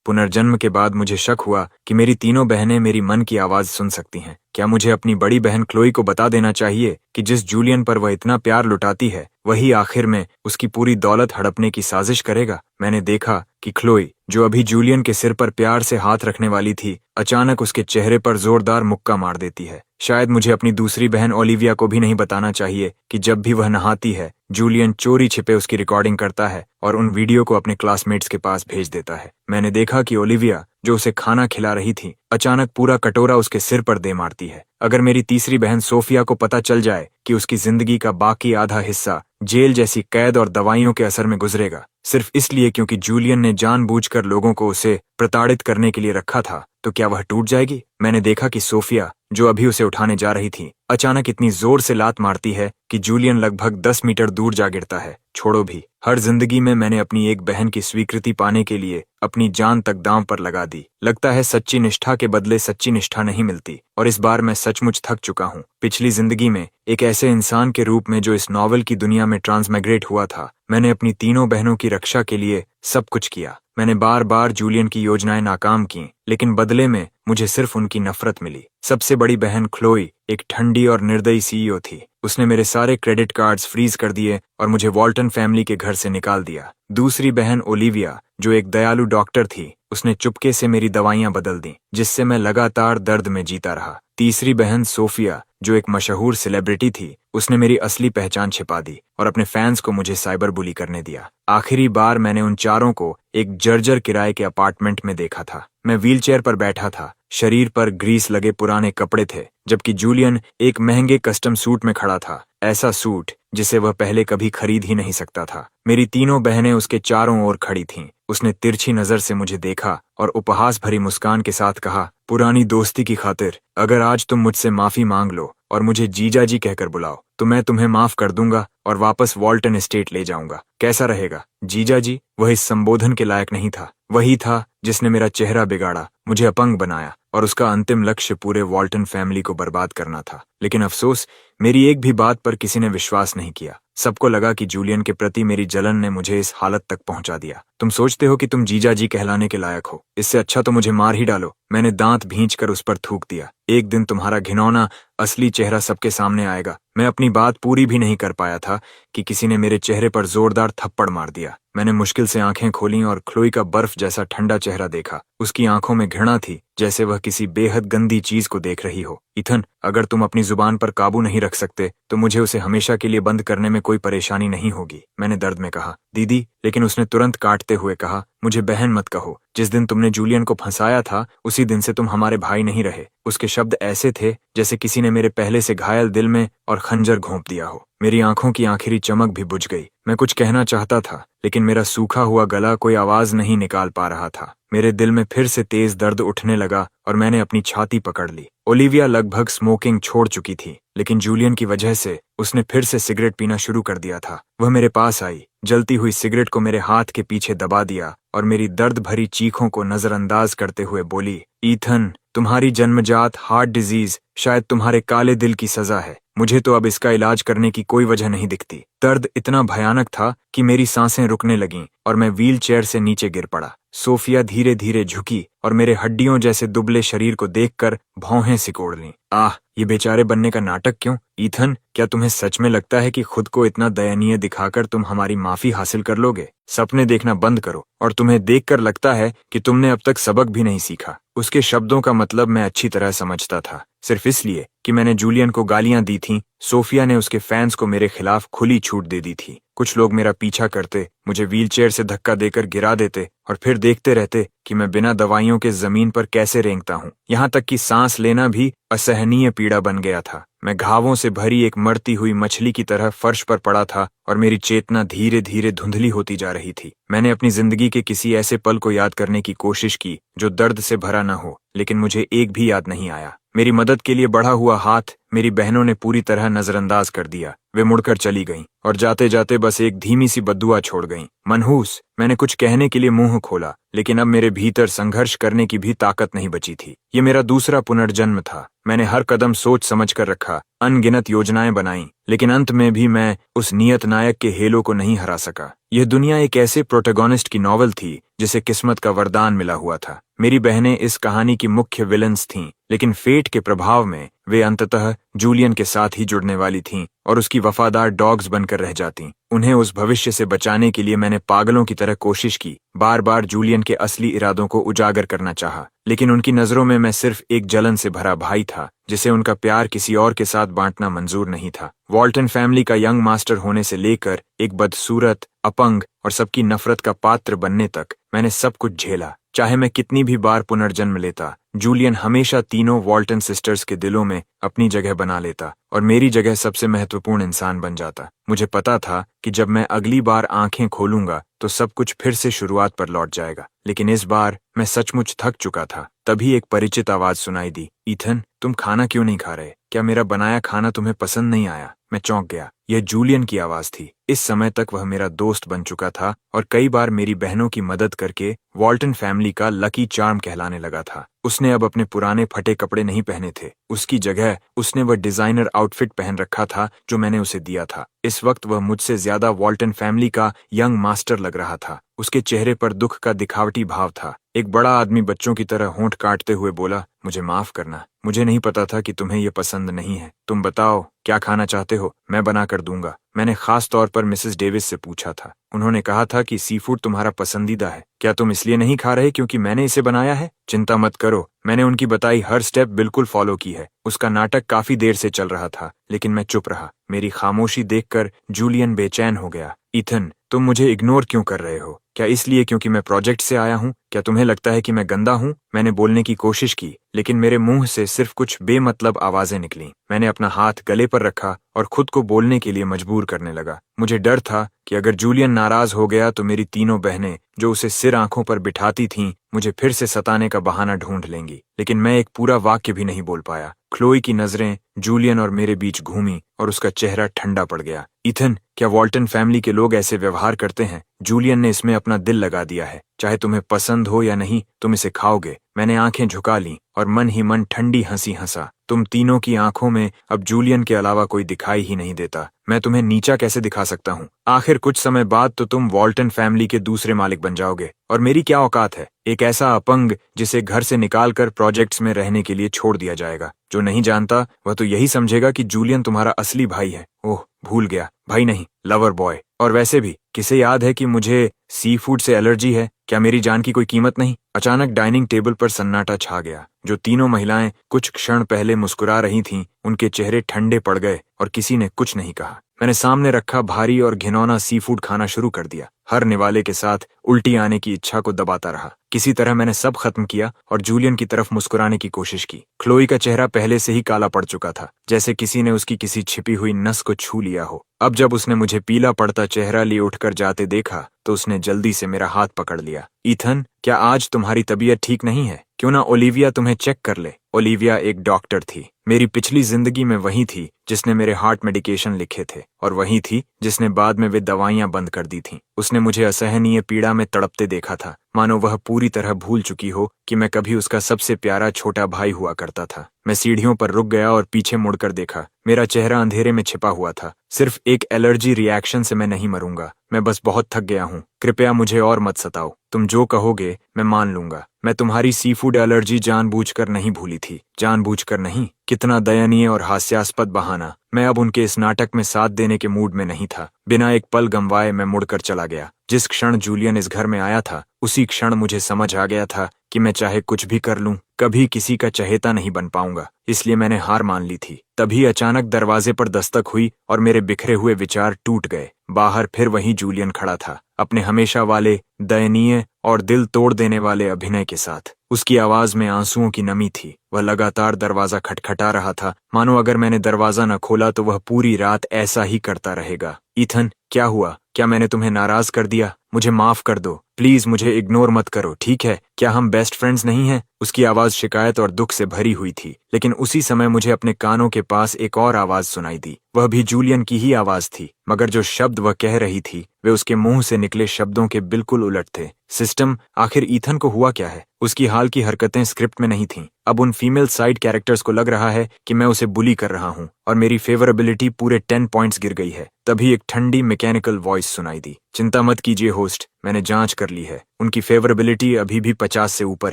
पुनर्जन्म के बाद मुझे शक हुआ कि मेरी तीनों बहनें मेरी मन की आवाज सुन सकती हैं। क्या मुझे अपनी बड़ी बहन क्लोई को बता देना चाहिए कि जिस जूलियन पर वह इतना प्यार लुटाती है वही आखिर में उसकी पूरी दौलत हड़पने की साजिश करेगा? मैंने देखा कि क्लोई, जो अभी जूलियन के सिर पर प्यार से हाथ रखने वाली थी, अचानक उसके चेहरे पर जोरदार मुक्का मार देती है। शायद मुझे अपनी दूसरी बहन ओलिविया को भी नहीं बताना चाहिए कि जब भी वह नहाती है, जूलियन चोरी छिपे उसकी रिकॉर्डिंग करता है और उन वीडियो को अपने क्लासमेट्स के पास भेज देता है। मैंने देखा कि ओलिविया, जो उसे खाना खिला रही थी, अचानक पूरा कटोरा उसके सिर पर दे मारती है। अगर मेरी तीसरी बहन सोफिया को पता चल जाए कि उसकी जिंदगी का बाकी आधा हिस्सा जेल जैसी कैद और दवाइयों के असर में गुजरेगा, सिर्फ इसलिए क्योंकि जूलियन ने जानबूझकर लोगों को उसे प्रताड़ित करने के लिए रखा था, तो क्या वह टूट जाएगी? मैंने देखा कि सोफिया, जो अभी उसे उठाने जा रही थी, अचानक इतनी जोर से लात मारती है कि जूलियन लगभग 10 मीटर दूर जा गिरता है। छोड़ो भी, हर जिंदगी में मैंने अपनी एक बहन की स्वीकृति पाने के लिए अपनी जान तक दांव पर लगा दी। लगता है सच्ची निष्ठा के बदले सच्ची निष्ठा नहीं मिलती, और इस बार मैं सचमुच थक चुका हूँ। पिछली जिंदगी में एक ऐसे इंसान के रूप में जो इस नॉवल की दुनिया में ट्रांसमाइग्रेट हुआ था, मैंने अपनी तीनों बहनों की रक्षा के लिए सब कुछ किया। मैंने बार बार जूलियन की योजनाएं नाकाम की, लेकिन बदले में मुझे सिर्फ उनकी नफरत मिली। सबसे बड़ी बहन क्लोई एक ठंडी और निर्दयी सीईओ थी। उसने मेरे सारे क्रेडिट कार्ड्स फ्रीज कर दिए और मुझे वॉल्टन फैमिली के घर से निकाल दिया। दूसरी बहन ओलिविया, जो एक दयालु डॉक्टर थी, उसने चुपके से मेरी दवाइयां बदल दी, जिससे मैं लगातार दर्द में जीता रहा। तीसरी बहन सोफिया, जो एक मशहूर सेलिब्रिटी थी, उसने मेरी असली पहचान छिपा दी और अपने फैंस को मुझे साइबर बुली करने दिया। आखिरी बार मैंने उन चारों को एक जर्जर किराए के अपार्टमेंट में देखा था। मैं व्हीलचेयर पर बैठा था, शरीर पर ग्रीस लगे पुराने कपड़े थे, जबकि जूलियन एक महंगे कस्टम सूट में खड़ा था, ऐसा सूट जिसे वह पहले कभी खरीद ही नहीं सकता था। मेरी तीनों बहनें उसके चारों ओर खड़ी थीं। उसने तिरछी नजर से मुझे देखा और उपहास भरी मुस्कान के साथ कहा, पुरानी दोस्ती की खातिर अगर आज तुम मुझसे माफी मांग लो और मुझे जीजा जी कहकर बुलाओ, तो मैं तुम्हें माफ कर दूंगा और वापस वॉल्टन एस्टेट ले जाऊंगा। कैसा रहेगा? जीजा जी? वह इस संबोधन के लायक नहीं था। वही था जिसने मेरा चेहरा बिगाड़ा, मुझे अपंग बनाया, और उसका अंतिम लक्ष्य पूरे वॉल्टन फैमिली को बर्बाद करना था। लेकिन अफसोस, मेरी एक भी बात पर किसी ने विश्वास नहीं किया। सबको लगा कि जूलियन के प्रति मेरी जलन ने मुझे इस हालत तक पहुंचा दिया। तुम सोचते हो कि तुम जीजा जी कहलाने के लायक हो? इससे अच्छा तो मुझे मार ही डालो। मैंने दांत भींचकर उस पर थूक दिया। एक दिन तुम्हारा घिनौना असली चेहरा सबके सामने आएगा। मैं अपनी बात पूरी भी नहीं कर पाया था कि किसी ने मेरे चेहरे पर जोरदार थप्पड़ मार दिया। मैंने मुश्किल से आंखें खोलीं और क्लोई का बर्फ जैसा ठंडा चेहरा देखा। उसकी आंखों में घृणा थी, जैसे वह किसी बेहद गंदी चीज को देख रही हो। इथन, अगर तुम अपनी जुबान पर काबू नहीं रख सकते तो मुझे उसे हमेशा के लिए बंद करने में कोई परेशानी नहीं होगी, मैंने दर्द में कहा। दीदी, लेकिन उसने तुरंत काटते हुए कहा, मुझे बहन मत कहो। जिस दिन तुमने जूलियन को फंसाया था, उसी दिन से तुम हमारे भाई नहीं रहे। उसके शब्द ऐसे थे जैसे किसी ने मेरे पहले से घायल दिल में और खंजर घोंप दिया हो। मेरी आंखों की आखिरी चमक भी बुझ गई। मैं कुछ कहना चाहता था, लेकिन मेरा सूखा हुआ गला कोई आवाज नहीं निकाल पा रहा था। मेरे दिल में फिर से तेज दर्द उठने लगा और मैंने अपनी छाती पकड़ ली। ओलिविया लगभग स्मोकिंग छोड़ चुकी थी, लेकिन जूलियन की वजह से उसने फिर से सिगरेट पीना शुरू कर दिया था। वह मेरे पास आई, जलती हुई सिगरेट को मेरे हाथ के पीछे दबा दिया और मेरी दर्द भरी चीखों को नजरअंदाज करते हुए बोली, ईथन, तुम्हारी जन्मजात हार्ट डिजीज शायद तुम्हारे काले दिल की सजा है। मुझे तो अब इसका इलाज करने की कोई वजह नहीं दिखती। दर्द इतना भयानक था कि मेरी सांसें रुकने लगीं और मैं व्हील चेयर से नीचे गिर पड़ा। सोफिया धीरे धीरे झुकी और मेरे हड्डियों जैसे दुबले शरीर को देखकर भौहें सिकोड़ लीं। आह, ये बेचारे बनने का नाटक क्यों? ईथन, क्या तुम्हें सच में लगता है कि खुद को इतना दयनीय दिखाकर तुम हमारी माफी हासिल कर लोगे? सपने देखना बंद करो। और तुम्हें देखकर लगता है कि तुमने अब तक सबक भी नहीं सीखा। उसके शब्दों का मतलब मैं अच्छी तरह समझता था। सिर्फ इसलिए कि मैंने जूलियन को गालियां दी थीं, सोफिया ने उसके फैंस को मेरे खिलाफ खुली छूट दे दी थी। कुछ लोग मेरा पीछा करते, मुझे व्हीलचेयर से धक्का देकर गिरा देते और फिर देखते रहते कि मैं बिना दवाइयों के जमीन पर कैसे रेंगता हूँ। यहाँ तक कि सांस लेना भी असहनीय पीड़ा बन गया था। मैं घावों से भरी एक मरती हुई मछली की तरह फर्श पर पड़ा था और मेरी चेतना धीरे धीरे धुंधली होती जा रही थी। मैंने अपनी जिंदगी के किसी ऐसे पल को याद करने की कोशिश की जो दर्द से भरा न हो, लेकिन मुझे एक भी याद नहीं आया। मेरी मदद के लिए बढ़ा हुआ हाथ मेरी बहनों ने पूरी तरह नजरअंदाज कर दिया। वे मुड़कर चली गईं और जाते जाते बस एक धीमी सी बद्दुआ छोड़ गईं। मनहूस मैंने कुछ कहने के लिए मुंह खोला, लेकिन अब मेरे भीतर संघर्ष करने की भी ताकत नहीं बची थी। ये मेरा दूसरा पुनर्जन्म था। मैंने हर कदम सोच समझ कर रखा, अनगिनत योजनाएं बनाई, लेकिन अंत में भी मैं उस नियत नायक के हेलों को नहीं हरा सका। यह दुनिया एक ऐसे प्रोटोगोनिस्ट की नॉवल थी जिसे किस्मत का वरदान मिला हुआ था। मेरी बहनें इस कहानी की मुख्य विलन्स थीं, लेकिन फेट के प्रभाव में वे अंततः जूलियन के साथ ही जुड़ने वाली थीं और उसकी वफादार डॉग्स बनकर रह जातीं। उन्हें उस भविष्य से बचाने के लिए मैंने पागलों की तरह कोशिश की, बार बार जूलियन के असली इरादों को उजागर करना चाहा, लेकिन उनकी नजरों में मैं सिर्फ एक जलन से भरा भाई था जिसे उनका प्यार किसी और के साथ बांटना मंजूर नहीं था। वॉल्टन फैमिली का यंग मास्टर होने से लेकर एक बदसूरत, अपंग और सबकी नफरत का पात्र बनने तक मैंने सब कुछ झेला। चाहे मैं कितनी भी बार पुनर्जन्म लेता, जूलियन हमेशा तीनों वॉल्टन सिस्टर्स के दिलों में अपनी जगह बना लेता और मेरी जगह सबसे महत्वपूर्ण इंसान बन जाता। मुझे पता था कि जब मैं अगली बार आंखें खोलूंगा तो सब कुछ फिर से शुरुआत पर लौट जाएगा, लेकिन इस बार मैं सचमुच थक चुका था। तभी एक परिचित आवाज सुनाई दी, ईथन, तुम खाना क्यों नहीं खा रहे? क्या मेरा बनाया खाना तुम्हें पसंद नहीं आया? मैं चौंक गया। यह जूलियन की आवाज थी। इस समय तक वह मेरा दोस्त बन चुका था और कई बार मेरी बहनों की मदद करके वॉल्टन फैमिली का लकी चार्म कहलाने लगा था। उसने अब अपने पुराने फटे कपड़े नहीं पहने थे। उसकी जगह उसने वह डिजाइनर आउटफिट पहन रखा था जो मैंने उसे दिया था। इस वक्त वह मुझसे ज्यादा वॉल्टन फैमिली का यंग मास्टर लग रहा था। उसके चेहरे पर दुख का दिखावटी भाव था। एक बड़ा आदमी बच्चों की तरह होंठ काटते हुए बोला, मुझे माफ करना, मुझे नहीं पता था कि तुम्हें यह पसंद नहीं है। तुम बताओ क्या खाना चाहते हो, मैं बना कर दूंगा। मैंने खास तौर पर मिसेस डेविस से पूछा था। उन्होंने कहा था कि सी फूड तुम्हारा पसंदीदा है। क्या तुम इसलिए नहीं खा रहे क्योंकि मैंने इसे बनाया है? चिंता मत करो, मैंने उनकी बताई हर स्टेप बिल्कुल फॉलो की है। उसका नाटक काफी देर से चल रहा था, लेकिन मैं चुप रहा। मेरी खामोशी देखकर जूलियन बेचैन हो गया। ईथन, तुम मुझे इग्नोर क्यों कर रहे हो? क्या इसलिए क्योंकि मैं प्रोजेक्ट से आया हूँ? क्या तुम्हें लगता है कि मैं गंदा हूँ? मैंने बोलने की कोशिश की, लेकिन मेरे मुंह से सिर्फ कुछ बेमतलब आवाजें निकलीं। मैंने अपना हाथ गले पर रखा और खुद को बोलने के लिए मजबूर करने लगा। मुझे डर था कि अगर जूलियन नाराज हो गया तो मेरी तीनों बहनें, जो उसे सिर आंखों पर बिठाती थीं, मुझे फिर से सताने का बहाना ढूंढ लेंगी। लेकिन मैं एक पूरा वाक्य भी नहीं बोल पाया। क्लोई की नजरें जूलियन और मेरे बीच घूमी और उसका चेहरा ठंडा पड़ गया। ईथन, क्या वॉल्टन फैमिली के लोग ऐसे व्यवहार करते हैं? जूलियन ने इसमें अपना दिल लगा दिया है। चाहे तुम्हें पसंद हो या नहीं, तुम इसे खाओगे। मैंने आंखें झुका लीं और मन ही मन ठंडी हंसी हंसा। तुम तीनों की आंखों में अब जूलियन के अलावा कोई दिखाई ही नहीं देता। मैं तुम्हें नीचा कैसे दिखा सकता हूँ? आखिर कुछ समय बाद तो तुम वॉल्टन फैमिली के दूसरे मालिक बन जाओगे, और मेरी क्या औकात है? एक ऐसा अपंग जिसे घर से निकालकर प्रोजेक्ट्स में रहने के लिए छोड़ दिया जाएगा। जो नहीं जानता वह तो यही समझेगा कि जूलियन तुम्हारा असली भाई है। ओह, भूल गया, भाई नहीं, लवर बॉय। और वैसे भी किसे याद है कि मुझे सी फूड से एलर्जी है? क्या मेरी जान की कोई कीमत नहीं? अचानक डाइनिंग टेबल पर सन्नाटा छा गया। जो तीनों महिलाएं कुछ क्षण पहले मुस्कुरा रही थीं, उनके चेहरे ठंडे पड़ गए और किसी ने कुछ नहीं कहा। मैंने सामने रखा भारी और घिनौना सी फूड खाना शुरू कर दिया। हर निवाले के साथ उल्टी आने की इच्छा को दबाता रहा। किसी तरह मैंने सब खत्म किया और जूलियन की तरफ मुस्कुराने की कोशिश की। क्लोई का चेहरा पहले से ही काला पड़ चुका था, जैसे किसी ने उसकी किसी छिपी हुई नस को छू लिया हो। अब जब उसने मुझे पीला पड़ता चेहरा लिए उठकर जाते देखा तो उसने जल्दी से मेरा हाथ पकड़ लिया। ईथन, क्या आज तुम्हारी तबीयत ठीक नहीं है? क्यों ना ओलिविया तुम्हें चेक कर ले। ओलिविया एक डॉक्टर थी। मेरी पिछली जिंदगी में वही थी जिसने मेरे हार्ट मेडिकेशन लिखे थे, और वही थी जिसने बाद में वे दवाइयां बंद कर दी थीं। उसने मुझे असहनीय पीड़ा में तड़पते देखा था, मानो वह पूरी तरह भूल चुकी हो कि मैं कभी उसका सबसे प्यारा छोटा भाई हुआ करता था। मैं सीढ़ियों पर रुक गया और पीछे मुड़कर देखा। मेरा चेहरा अंधेरे में छिपा हुआ था। सिर्फ एक एलर्जी रिएक्शन से मैं नहीं मरूंगा। मैं बस बहुत थक गया हूँ। कृपया मुझे और मत सताओ। तुम जो कहोगे मैं मान लूंगा। मैं तुम्हारी सी फूड एलर्जी जानबूझकर नहीं भूली थी। जानबूझकर नहीं। कितना दयनीय और हास्यास्पद बहाना। मैं अब उनके इस नाटक में साथ देने के मूड में नहीं था। बिना एक पल गंवाए मैं मुड़कर चला गया। जिस क्षण जूलियन इस घर में आया था, उसी क्षण मुझे समझ आ गया था कि मैं चाहे कुछ भी कर लूं, कभी किसी का चहेता नहीं बन पाऊंगा। इसलिए मैंने हार मान ली थी। तभी अचानक दरवाजे पर दस्तक हुई और मेरे बिखरे हुए विचार टूट गए। बाहर फिर वही जूलियन खड़ा था, अपने हमेशा वाले दयनीय और दिल तोड़ देने वाले अभिनय के साथ। उसकी आवाज में आंसुओं की नमी थी। वह लगातार दरवाजा खटखटा रहा था, मानो अगर मैंने दरवाजा न खोला तो वह पूरी रात ऐसा ही करता रहेगा। ईथन, क्या हुआ? क्या मैंने तुम्हें नाराज कर दिया? मुझे माफ कर दो प्लीज, मुझे इग्नोर मत करो, ठीक है? क्या हम बेस्ट फ्रेंड्स नहीं हैं? उसकी आवाज शिकायत और दुख से भरी हुई थी, लेकिन उसी समय मुझे अपने कानों के पास एक और आवाज सुनाई दी। वह भी जूलियन की ही आवाज थी, मगर जो शब्द वह कह रही थी वे उसके मुंह से निकले शब्दों के बिल्कुल उलट थे। सिस्टम, आखिर ईथन को हुआ क्या है? उसकी हाल की हरकतें स्क्रिप्ट में नहीं थीं। अब उन फीमेल साइड कैरेक्टर्स को लग रहा है कि मैं उसे बुली कर रहा हूं और मेरी फेवरेबिलिटी पूरे 10 पॉइंट्स गिर गई है। तभी एक ठंडी मैकेनिकल वॉइस सुनाई दी। चिंता मत कीजिए होस्ट, मैंने जांच कर ली है। उनकी फेवरेबिलिटी अभी भी 50 से ऊपर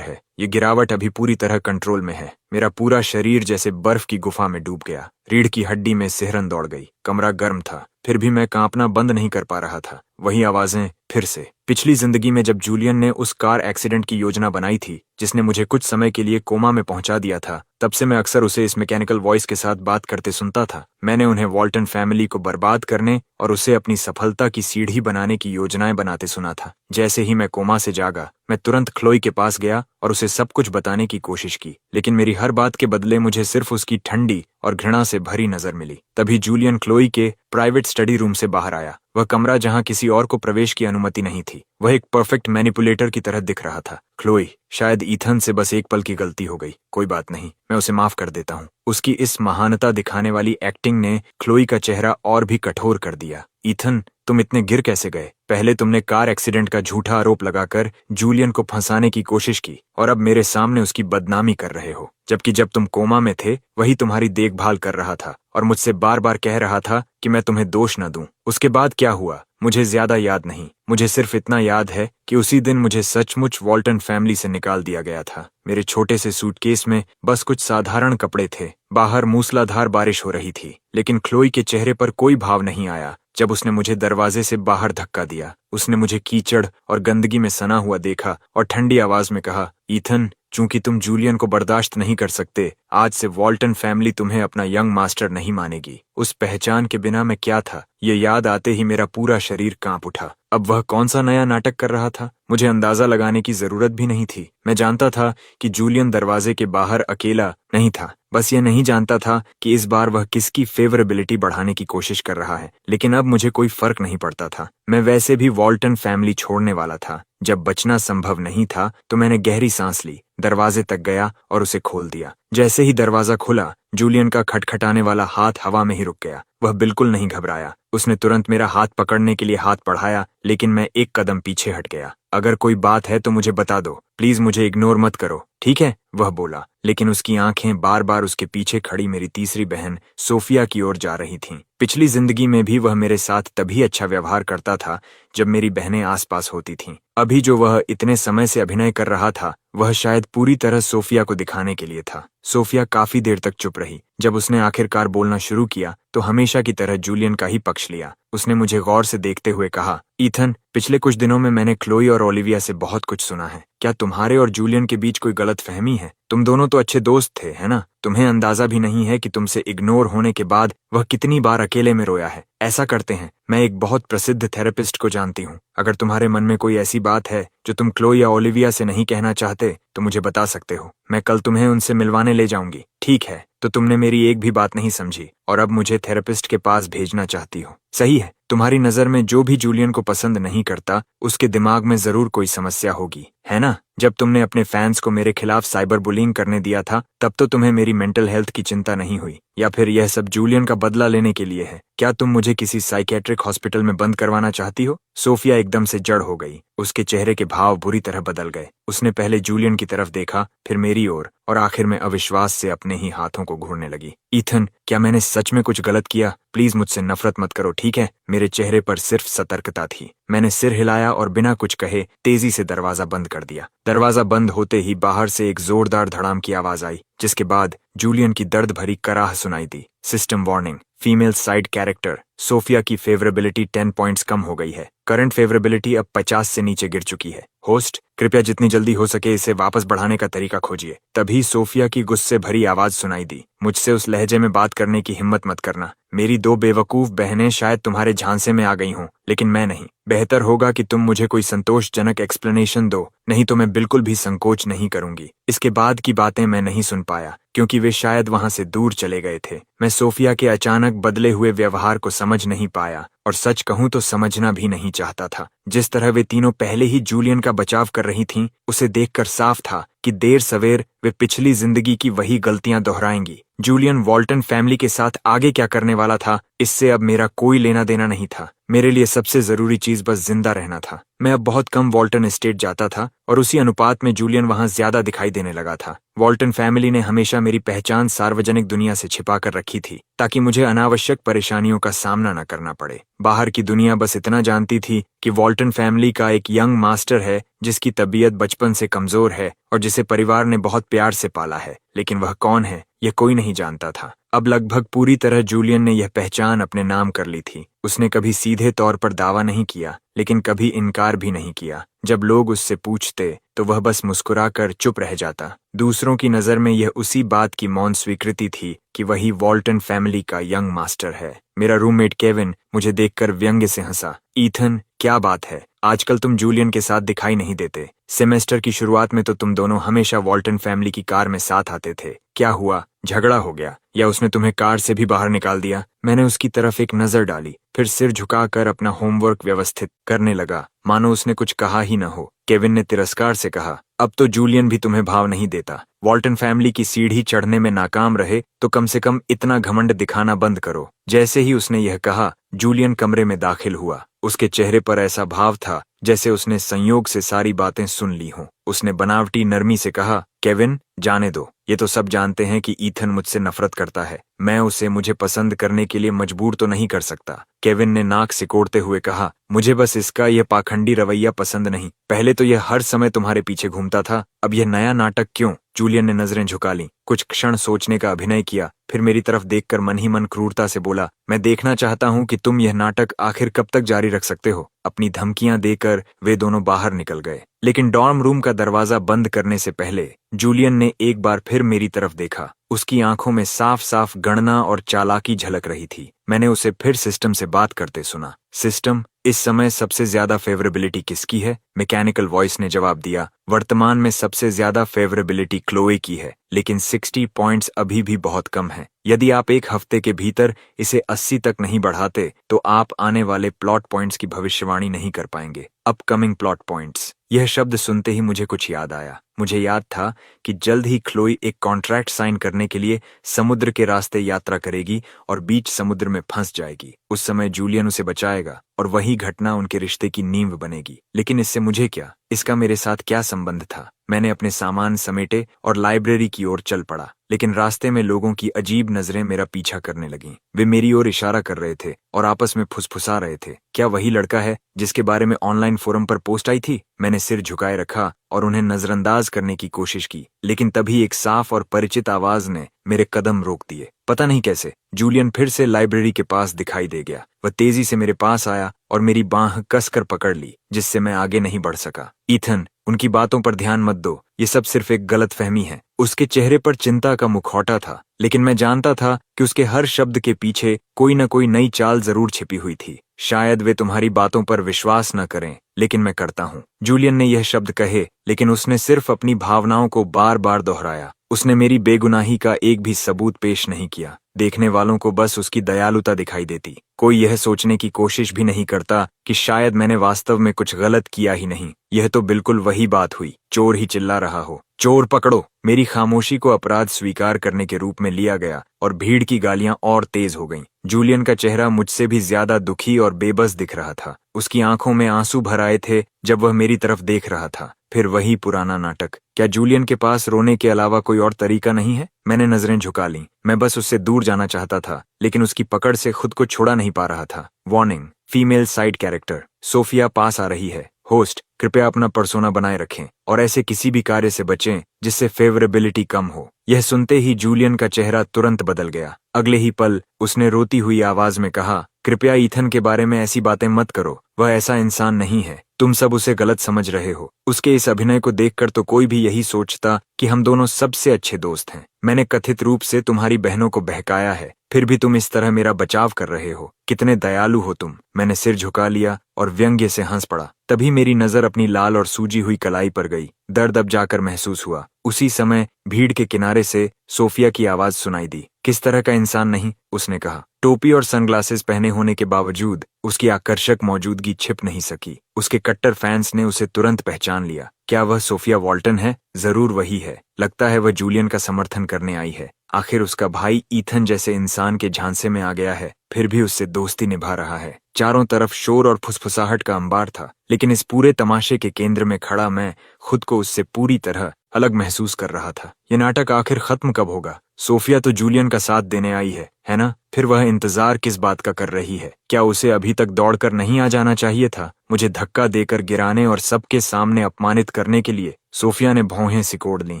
है। ये गिरावट अभी पूरी तरह कंट्रोल में है। मेरा पूरा शरीर जैसे बर्फ की गुफा में डूब गया। रीढ़ की हड्डी में सिहरन दौड़ गई। कमरा गर्म था, फिर भी मैं कांपना बंद नहीं कर पा रहा था। वही आवाजें फिर से। पिछली जिंदगी में जब जूलियन ने उस कार एक्सीडेंट की योजना बनाई थी जिसने मुझे कुछ समय के लिए कोमा में पहुंचा दिया था, तब से मैं अक्सर उसे इस मैकेनिकल वॉइस के साथ बात करते सुनता था। मैंने उन्हें वॉल्टन फैमिली को बर्बाद करने और उसे अपनी सफलता की सीढ़ी बनाने की योजनाएं बनाते सुना था। जैसे ही मैं कोमा से जागा, मैं तुरंत क्लोई के पास गया और उसे सब कुछ बताने की कोशिश की, लेकिन मेरी हर बात के बदले मुझे सिर्फ उसकी ठंडी और घृणा से भरी नजर मिली। तभी जूलियन क्लोई के प्राइवेट स्टडी रूम से बाहर आया। वह कमरा जहां किसी और को प्रवेश की अनुमति नहीं थी। वह एक परफेक्ट मैनिपुलेटर की तरह दिख रहा था। क्लोई, शायद ईथन से बस एक पल की गलती हो गई। कोई बात नहीं, मैं उसे माफ कर देता हूँ। उसकी इस महानता दिखाने वाली एक्टिंग ने क्लोई का चेहरा और भी कठोर कर दिया। ईथन, तुम इतने गिर कैसे गए? पहले तुमने कार एक्सीडेंट का झूठा आरोप लगाकर जूलियन को फंसाने की कोशिश की और अब मेरे सामने उसकी बदनामी कर रहे हो, जबकि जब तुम कोमा में थे वही तुम्हारी देखभाल कर रहा था और मुझसे बार बार कह रहा था कि मैं तुम्हें दोष न दूं। उसके बाद क्या हुआ मुझे ज्यादा याद नहीं। मुझे सिर्फ इतना याद है कि उसी दिन मुझे सचमुच वॉल्टन फैमिली से निकाल दिया गया था। मेरे छोटे से सूटकेस में बस कुछ साधारण कपड़े थे। बाहर मूसलाधार बारिश हो रही थी, लेकिन क्लोई के चेहरे पर कोई भाव नहीं आया जब उसने मुझे दरवाजे से बाहर धक्का दिया। उसने मुझे कीचड़ और गंदगी में सना हुआ देखा और ठंडी आवाज में कहा, ईथन, चूंकि तुम जूलियन को बर्दाश्त नहीं कर सकते, आज से वॉल्टन फैमिली तुम्हें अपना यंग मास्टर नहीं मानेगी। उस पहचान के बिना मैं क्या था, ये याद आते ही मेरा पूरा शरीर कांप उठा। अब वह कौन सा नया नाटक कर रहा था? मुझे अंदाजा लगाने की जरूरत भी नहीं थी। मैं जानता था कि जूलियन दरवाजे के बाहर अकेला नहीं था। बस ये नहीं जानता था कि इस बार वह किसकी फेवरेबिलिटी बढ़ाने की कोशिश कर रहा है। लेकिन अब मुझे कोई फर्क नहीं पड़ता था। मैं वैसे भी वॉल्टन फैमिली छोड़ने वाला था। जब बचना संभव नहीं था तो मैंने गहरी सांस ली, दरवाजे तक गया और उसे खोल दिया। जैसे ही दरवाजा खुला, जूलियन का खटखटाने वाला हाथ हवा में ही रुक गया। वह बिल्कुल नहीं घबराया। उसने तुरंत मेरा हाथ पकड़ने के लिए हाथ बढ़ाया, लेकिन मैं एक कदम पीछे हट गया। अगर कोई बात है तो मुझे बता दो, प्लीज मुझे इग्नोर मत करो, ठीक है? वह बोला, लेकिन उसकी आंखें बार बार उसके पीछे खड़ी मेरी तीसरी बहन सोफिया की ओर जा रही थीं। पिछली जिंदगी में भी वह मेरे साथ तभी अच्छा व्यवहार करता था जब मेरी बहनें आसपास होती थीं। अभी जो वह इतने समय से अभिनय कर रहा था, वह शायद पूरी तरह सोफिया को दिखाने के लिए था। सोफिया काफी देर तक चुप रही। जब उसने आखिरकार बोलना शुरू किया तो हमेशा की तरह जूलियन का ही पक्ष लिया। उसने मुझे गौर से देखते हुए कहा, ईथन, पिछले कुछ दिनों में मैंने क्लोई और ओलिविया से बहुत कुछ सुना है। क्या तुम्हारे और जूलियन के बीच कोई गलतफहमी है? तुम दोनों तो अच्छे दोस्त थे, है ना? तुम्हें अंदाजा भी नहीं है कि तुमसे इग्नोर होने के बाद वह कितनी बार अकेले में रोया है। ऐसा करते हैं, मैं एक बहुत प्रसिद्ध थेरेपिस्ट को जानती हूँ। अगर तुम्हारे मन में कोई ऐसी बात है जो तुम क्लोई या ओलिविया से नहीं कहना चाहते तो मुझे बता सकते हो। मैं कल तुम्हें उनसे मिलवाने ले जाऊंगी। ठीक है, तो तुमने मेरी एक भी बात नहीं समझी और अब मुझे थेरेपिस्ट के पास भेजना चाहती हो। सही है, तुम्हारी नजर में जो भी जूलियन को पसंद नहीं करता उसके दिमाग में जरूर कोई समस्या होगी, है ना? जब तुमने अपने फैंस को मेरे खिलाफ साइबर बुलिंग करने दिया था तब तो तुम्हें मेरी मेंटल हेल्थ की चिंता नहीं हुई, या फिर यह सब जूलियन का बदला लेने के लिए है? क्या तुम मुझे किसी साइकेट्रिक हॉस्पिटल में बंद करवाना चाहती हो? सोफिया एकदम से जड़ हो गई। उसके चेहरे के भाव बुरी तरह बदल गए। उसने पहले जूलियन की तरफ देखा, फिर मेरी ओर, और आखिर में अविश्वास से अपने ही हाथों को घूरने लगी। ईथन, क्या मैंने सच में कुछ गलत किया? प्लीज मुझसे नफरत मत करो, ठीक है? मेरे चेहरे पर सिर्फ सतर्कता थी। मैंने सिर हिलाया और बिना कुछ कहे तेजी से दरवाजा बंद कर दिया। दरवाजा बंद होते ही बाहर से एक जोरदार धड़ाम की आवाज आई, जिसके बाद जूलियन की दर्द भरी कराह सुनाई दी। System warning, female side character Sophia की फेवरेबिलिटी 10 पॉइंट्स कम हो गई है। करंट फेवरेबिलिटी अब 50 से नीचे गिर चुकी है। होस्ट, कृपया जितनी जल्दी हो सके इसे वापस बढ़ाने का तरीका खोजिए। तभी सोफिया की गुस्से भरी आवाज सुनाई दी, मुझसे उस लहजे में बात करने की हिम्मत मत करना। मेरी दो बेवकूफ बहनें शायद तुम्हारे झांसे में आ गई हों, लेकिन मैं नहीं। बेहतर होगा कि तुम मुझे कोई संतोषजनक एक्सप्लेनेशन दो, नहीं तो मैं बिल्कुल भी संकोच नहीं करूंगी। इसके बाद की बातें मैं नहीं सुन पाया क्योंकि वे शायद वहां से दूर चले गए थे। मैं सोफिया के अचानक बदले हुए व्यवहार को समझ नहीं पाया और सच कहूं तो समझना भी नहीं चाहता था। जिस तरह वे तीनों पहले ही जूलियन का बचाव कर रही थीं, उसे देखकर साफ था कि देर सवेर वे पिछली जिंदगी की वही गलतियां दोहराएंगी। जूलियन वॉल्टन फैमिली के साथ आगे क्या करने वाला था, इससे अब मेरा कोई लेना देना नहीं था। मेरे लिए सबसे जरूरी चीज बस जिंदा रहना था। मैं अब बहुत कम वॉल्टन एस्टेट जाता था और उसी अनुपात में जूलियन वहां ज्यादा दिखाई देने लगा था। वॉल्टन फैमिली ने हमेशा मेरी पहचान सार्वजनिक दुनिया से छिपा कर रखी थी ताकि मुझे अनावश्यक परेशानियों का सामना न करना पड़े। बाहर की दुनिया बस इतना जानती थी कि वॉल्टन फैमिली का एक यंग मास्टर है जिसकी तबीयत बचपन से कमजोर है और जिसे परिवार ने बहुत प्यार से पाला है, लेकिन वह कौन है यह कोई नहीं जानता था। अब लगभग पूरी तरह जूलियन ने यह पहचान अपने नाम कर ली थी। उसने कभी सीधे तौर पर दावा नहीं किया, लेकिन कभी इनकार भी नहीं किया। जब लोग उससे पूछते तो वह बस मुस्कुराकर चुप रह जाता। दूसरों की नजर में यह उसी बात की मौन स्वीकृति थी कि वही वॉल्टन फैमिली का यंग मास्टर है। मेरा रूममेट केविन मुझे देखकर व्यंग्य से हंसा। ईथन, क्या बात है, आजकल तुम जूलियन के साथ दिखाई नहीं देते। सेमेस्टर की शुरुआत में तो तुम दोनों हमेशा वॉल्टन फैमिली की कार में साथ आते थे। क्या हुआ, झगड़ा हो गया या उसने तुम्हें कार से भी बाहर निकाल दिया? मैंने उसकी तरफ एक नजर डाली, फिर सिर झुकाकर अपना होमवर्क व्यवस्थित करने लगा, मानो उसने कुछ कहा ही न हो। केविन ने तिरस्कार से कहा, अब तो जूलियन भी तुम्हें भाव नहीं देता। वॉल्टन फैमिली की सीढ़ी चढ़ने में नाकाम रहे तो कम से कम इतना घमंड दिखाना बंद करो। जैसे ही उसने यह कहा, जूलियन कमरे में दाखिल हुआ। उसके चेहरे पर ऐसा भाव था जैसे उसने संयोग से सारी बातें सुन ली हों। उसने बनावटी नरमी से कहा, केविन, जाने दो, ये तो सब जानते हैं कि ईथन मुझसे नफरत करता है। मैं उसे मुझे पसंद करने के लिए मजबूर तो नहीं कर सकता। केविन ने नाक सिकोड़ते हुए कहा, मुझे बस इसका यह पाखंडी रवैया पसंद नहीं। पहले तो यह हर समय तुम्हारे पीछे घूमता था, अब यह नया नाटक क्यों? जूलियन ने नजरें झुका लीं, कुछ क्षण सोचने का अभिनय किया, फिर मेरी तरफ देखकर मन ही मन क्रूरता से बोला, मैं देखना चाहता हूं कि तुम यह नाटक आखिर कब तक जारी रख सकते हो। अपनी धमकियां देकर वे दोनों बाहर निकल गए, लेकिन डॉर्म रूम का दरवाजा बंद करने से पहले जूलियन ने एक बार फिर मेरी तरफ देखा। उसकी आंखों में साफ साफ गणना और चालाकी झलक रही थी। मैंने उसे फिर सिस्टम से बात करते सुना। सिस्टम, इस समय सबसे ज्यादा फेवरेबिलिटी किसकी है? मैकेनिकल वॉइस ने जवाब दिया, वर्तमान में सबसे ज्यादा फेवरेबिलिटी क्लोए की है, लेकिन 60 पॉइंट्स अभी भी बहुत कम है। यदि आप एक हफ्ते के भीतर इसे 80 तक नहीं बढ़ाते तो आप आने वाले प्लॉट पॉइंट्स की भविष्यवाणी नहीं कर पाएंगे। Upcoming plot points. यह शब्द सुनते ही मुझे कुछ याद आया। मुझे याद था कि जल्द ही क्लोई एक कॉन्ट्रैक्ट साइन करने के लिए समुद्र के रास्ते यात्रा करेगी और बीच समुद्र में फंस जाएगी। उस समय जूलियन उसे बचाएगा और वही घटना उनके रिश्ते की नींव बनेगी। लेकिन इससे मुझे क्या? इसका मेरे साथ क्या संबंध था? मैंने अपने सामान समेटे और लाइब्रेरी की ओर चल पड़ा, लेकिन रास्ते में लोगों की अजीब नजरें मेरा पीछा करने लगीं। वे मेरी ओर इशारा कर रहे थे और आपस में फुसफुसा रहे थे। क्या वही लड़का है जिसके बारे में ऑनलाइन फोरम पर पोस्ट आई थी? मैंने सिर झुकाए रखा और उन्हें नजरअंदाज करने की कोशिश की, लेकिन तभी एक साफ और परिचित आवाज ने मेरे कदम रोक दिए। पता नहीं कैसे जूलियन फिर से लाइब्रेरी के पास दिखाई दे गया। वह तेजी से मेरे पास आया और मेरी बांह कसकर पकड़ ली, जिससे मैं आगे नहीं बढ़ सका। ईथन, उनकी बातों पर ध्यान मत दो, ये सब सिर्फ एक गलतफहमी है। उसके चेहरे पर चिंता का मुखौटा था, लेकिन मैं जानता था कि उसके हर शब्द के पीछे कोई न कोई नई चाल जरूर छिपी हुई थी। शायद वे तुम्हारी बातों पर विश्वास न करें, लेकिन मैं करता हूँ। जूलियन ने यह शब्द कहे, लेकिन उसने सिर्फ अपनी भावनाओं को बार बार दोहराया। उसने मेरी बेगुनाही का एक भी सबूत पेश नहीं किया। देखने वालों को बस उसकी दयालुता दिखाई देती। कोई यह सोचने की कोशिश भी नहीं करता कि शायद मैंने वास्तव में कुछ गलत किया ही नहीं। यह तो बिल्कुल वही बात हुई, चोर ही चिल्ला रहा हो, चोर पकड़ो। मेरी खामोशी को अपराध स्वीकार करने के रूप में लिया गया और भीड़ की गालियां और तेज हो गईं। जूलियन का चेहरा मुझसे भी ज्यादा दुखी और बेबस दिख रहा था। उसकी आंखों में आंसू भर आए थे जब वह मेरी तरफ देख रहा था। फिर वही पुराना नाटक। क्या जूलियन के पास रोने के अलावा कोई और तरीका नहीं है? मैंने नजरें झुका लीं। मैं बस उससे दूर जाना चाहता था, लेकिन उसकी पकड़ से खुद को छोड़ा नहीं पा रहा था। Warning, female side character Sophia पास आ रही है। होस्ट, कृपया अपना पर्सोना बनाए रखें और ऐसे किसी भी कार्य से बचें जिससे फेवरेबिलिटी कम हो। यह सुनते ही जूलियन का चेहरा तुरंत बदल गया। अगले ही पल उसने रोती हुई आवाज में कहा, कृपया ईथन के बारे में ऐसी बातें मत करो, वह ऐसा इंसान नहीं है, तुम सब उसे गलत समझ रहे हो। उसके इस अभिनय को देखकर तो कोई भी यही सोचता कि हम दोनों सबसे अच्छे दोस्त हैं। मैंने कथित रूप से तुम्हारी बहनों को बहकाया है, फिर भी तुम इस तरह मेरा बचाव कर रहे हो, कितने दयालु हो तुम। मैंने सिर झुका लिया और व्यंग्य से हंस पड़ा। तभी मेरी नजर अपनी लाल और सूजी हुई कलाई पर गई। दर्द अब जाकर महसूस हुआ। उसी समय भीड़ के किनारे से सोफिया की आवाज सुनाई दी। किस तरह का इंसान नहीं, उसने कहा। टोपी और सनग्लासेस पहने होने के बावजूद उसकी आकर्षक मौजूदगी छिप नहीं सकी। उसके कट्टर फैंस ने उसे तुरंत पहचान लिया। क्या वह सोफिया वॉल्टन है? जरूर वही है। लगता है वह जूलियन का समर्थन करने आई है। आखिर उसका भाई ईथन जैसे इंसान के झांसे में आ गया है, फिर भी उससे दोस्ती निभा रहा है। चारों तरफ शोर और फुसफुसाहट का अंबार था, लेकिन इस पूरे तमाशे के केंद्र में खड़ा मैं खुद को उससे पूरी तरह अलग महसूस कर रहा था। ये नाटक आखिर खत्म कब होगा? सोफिया तो जूलियन का साथ देने आई है ना? फिर वह इंतजार किस बात का कर रही है? क्या उसे अभी तक दौड़कर नहीं आ जाना चाहिए था, मुझे धक्का देकर गिराने और सबके सामने अपमानित करने के लिए? सोफिया ने भौहें सिकोड़ लीं।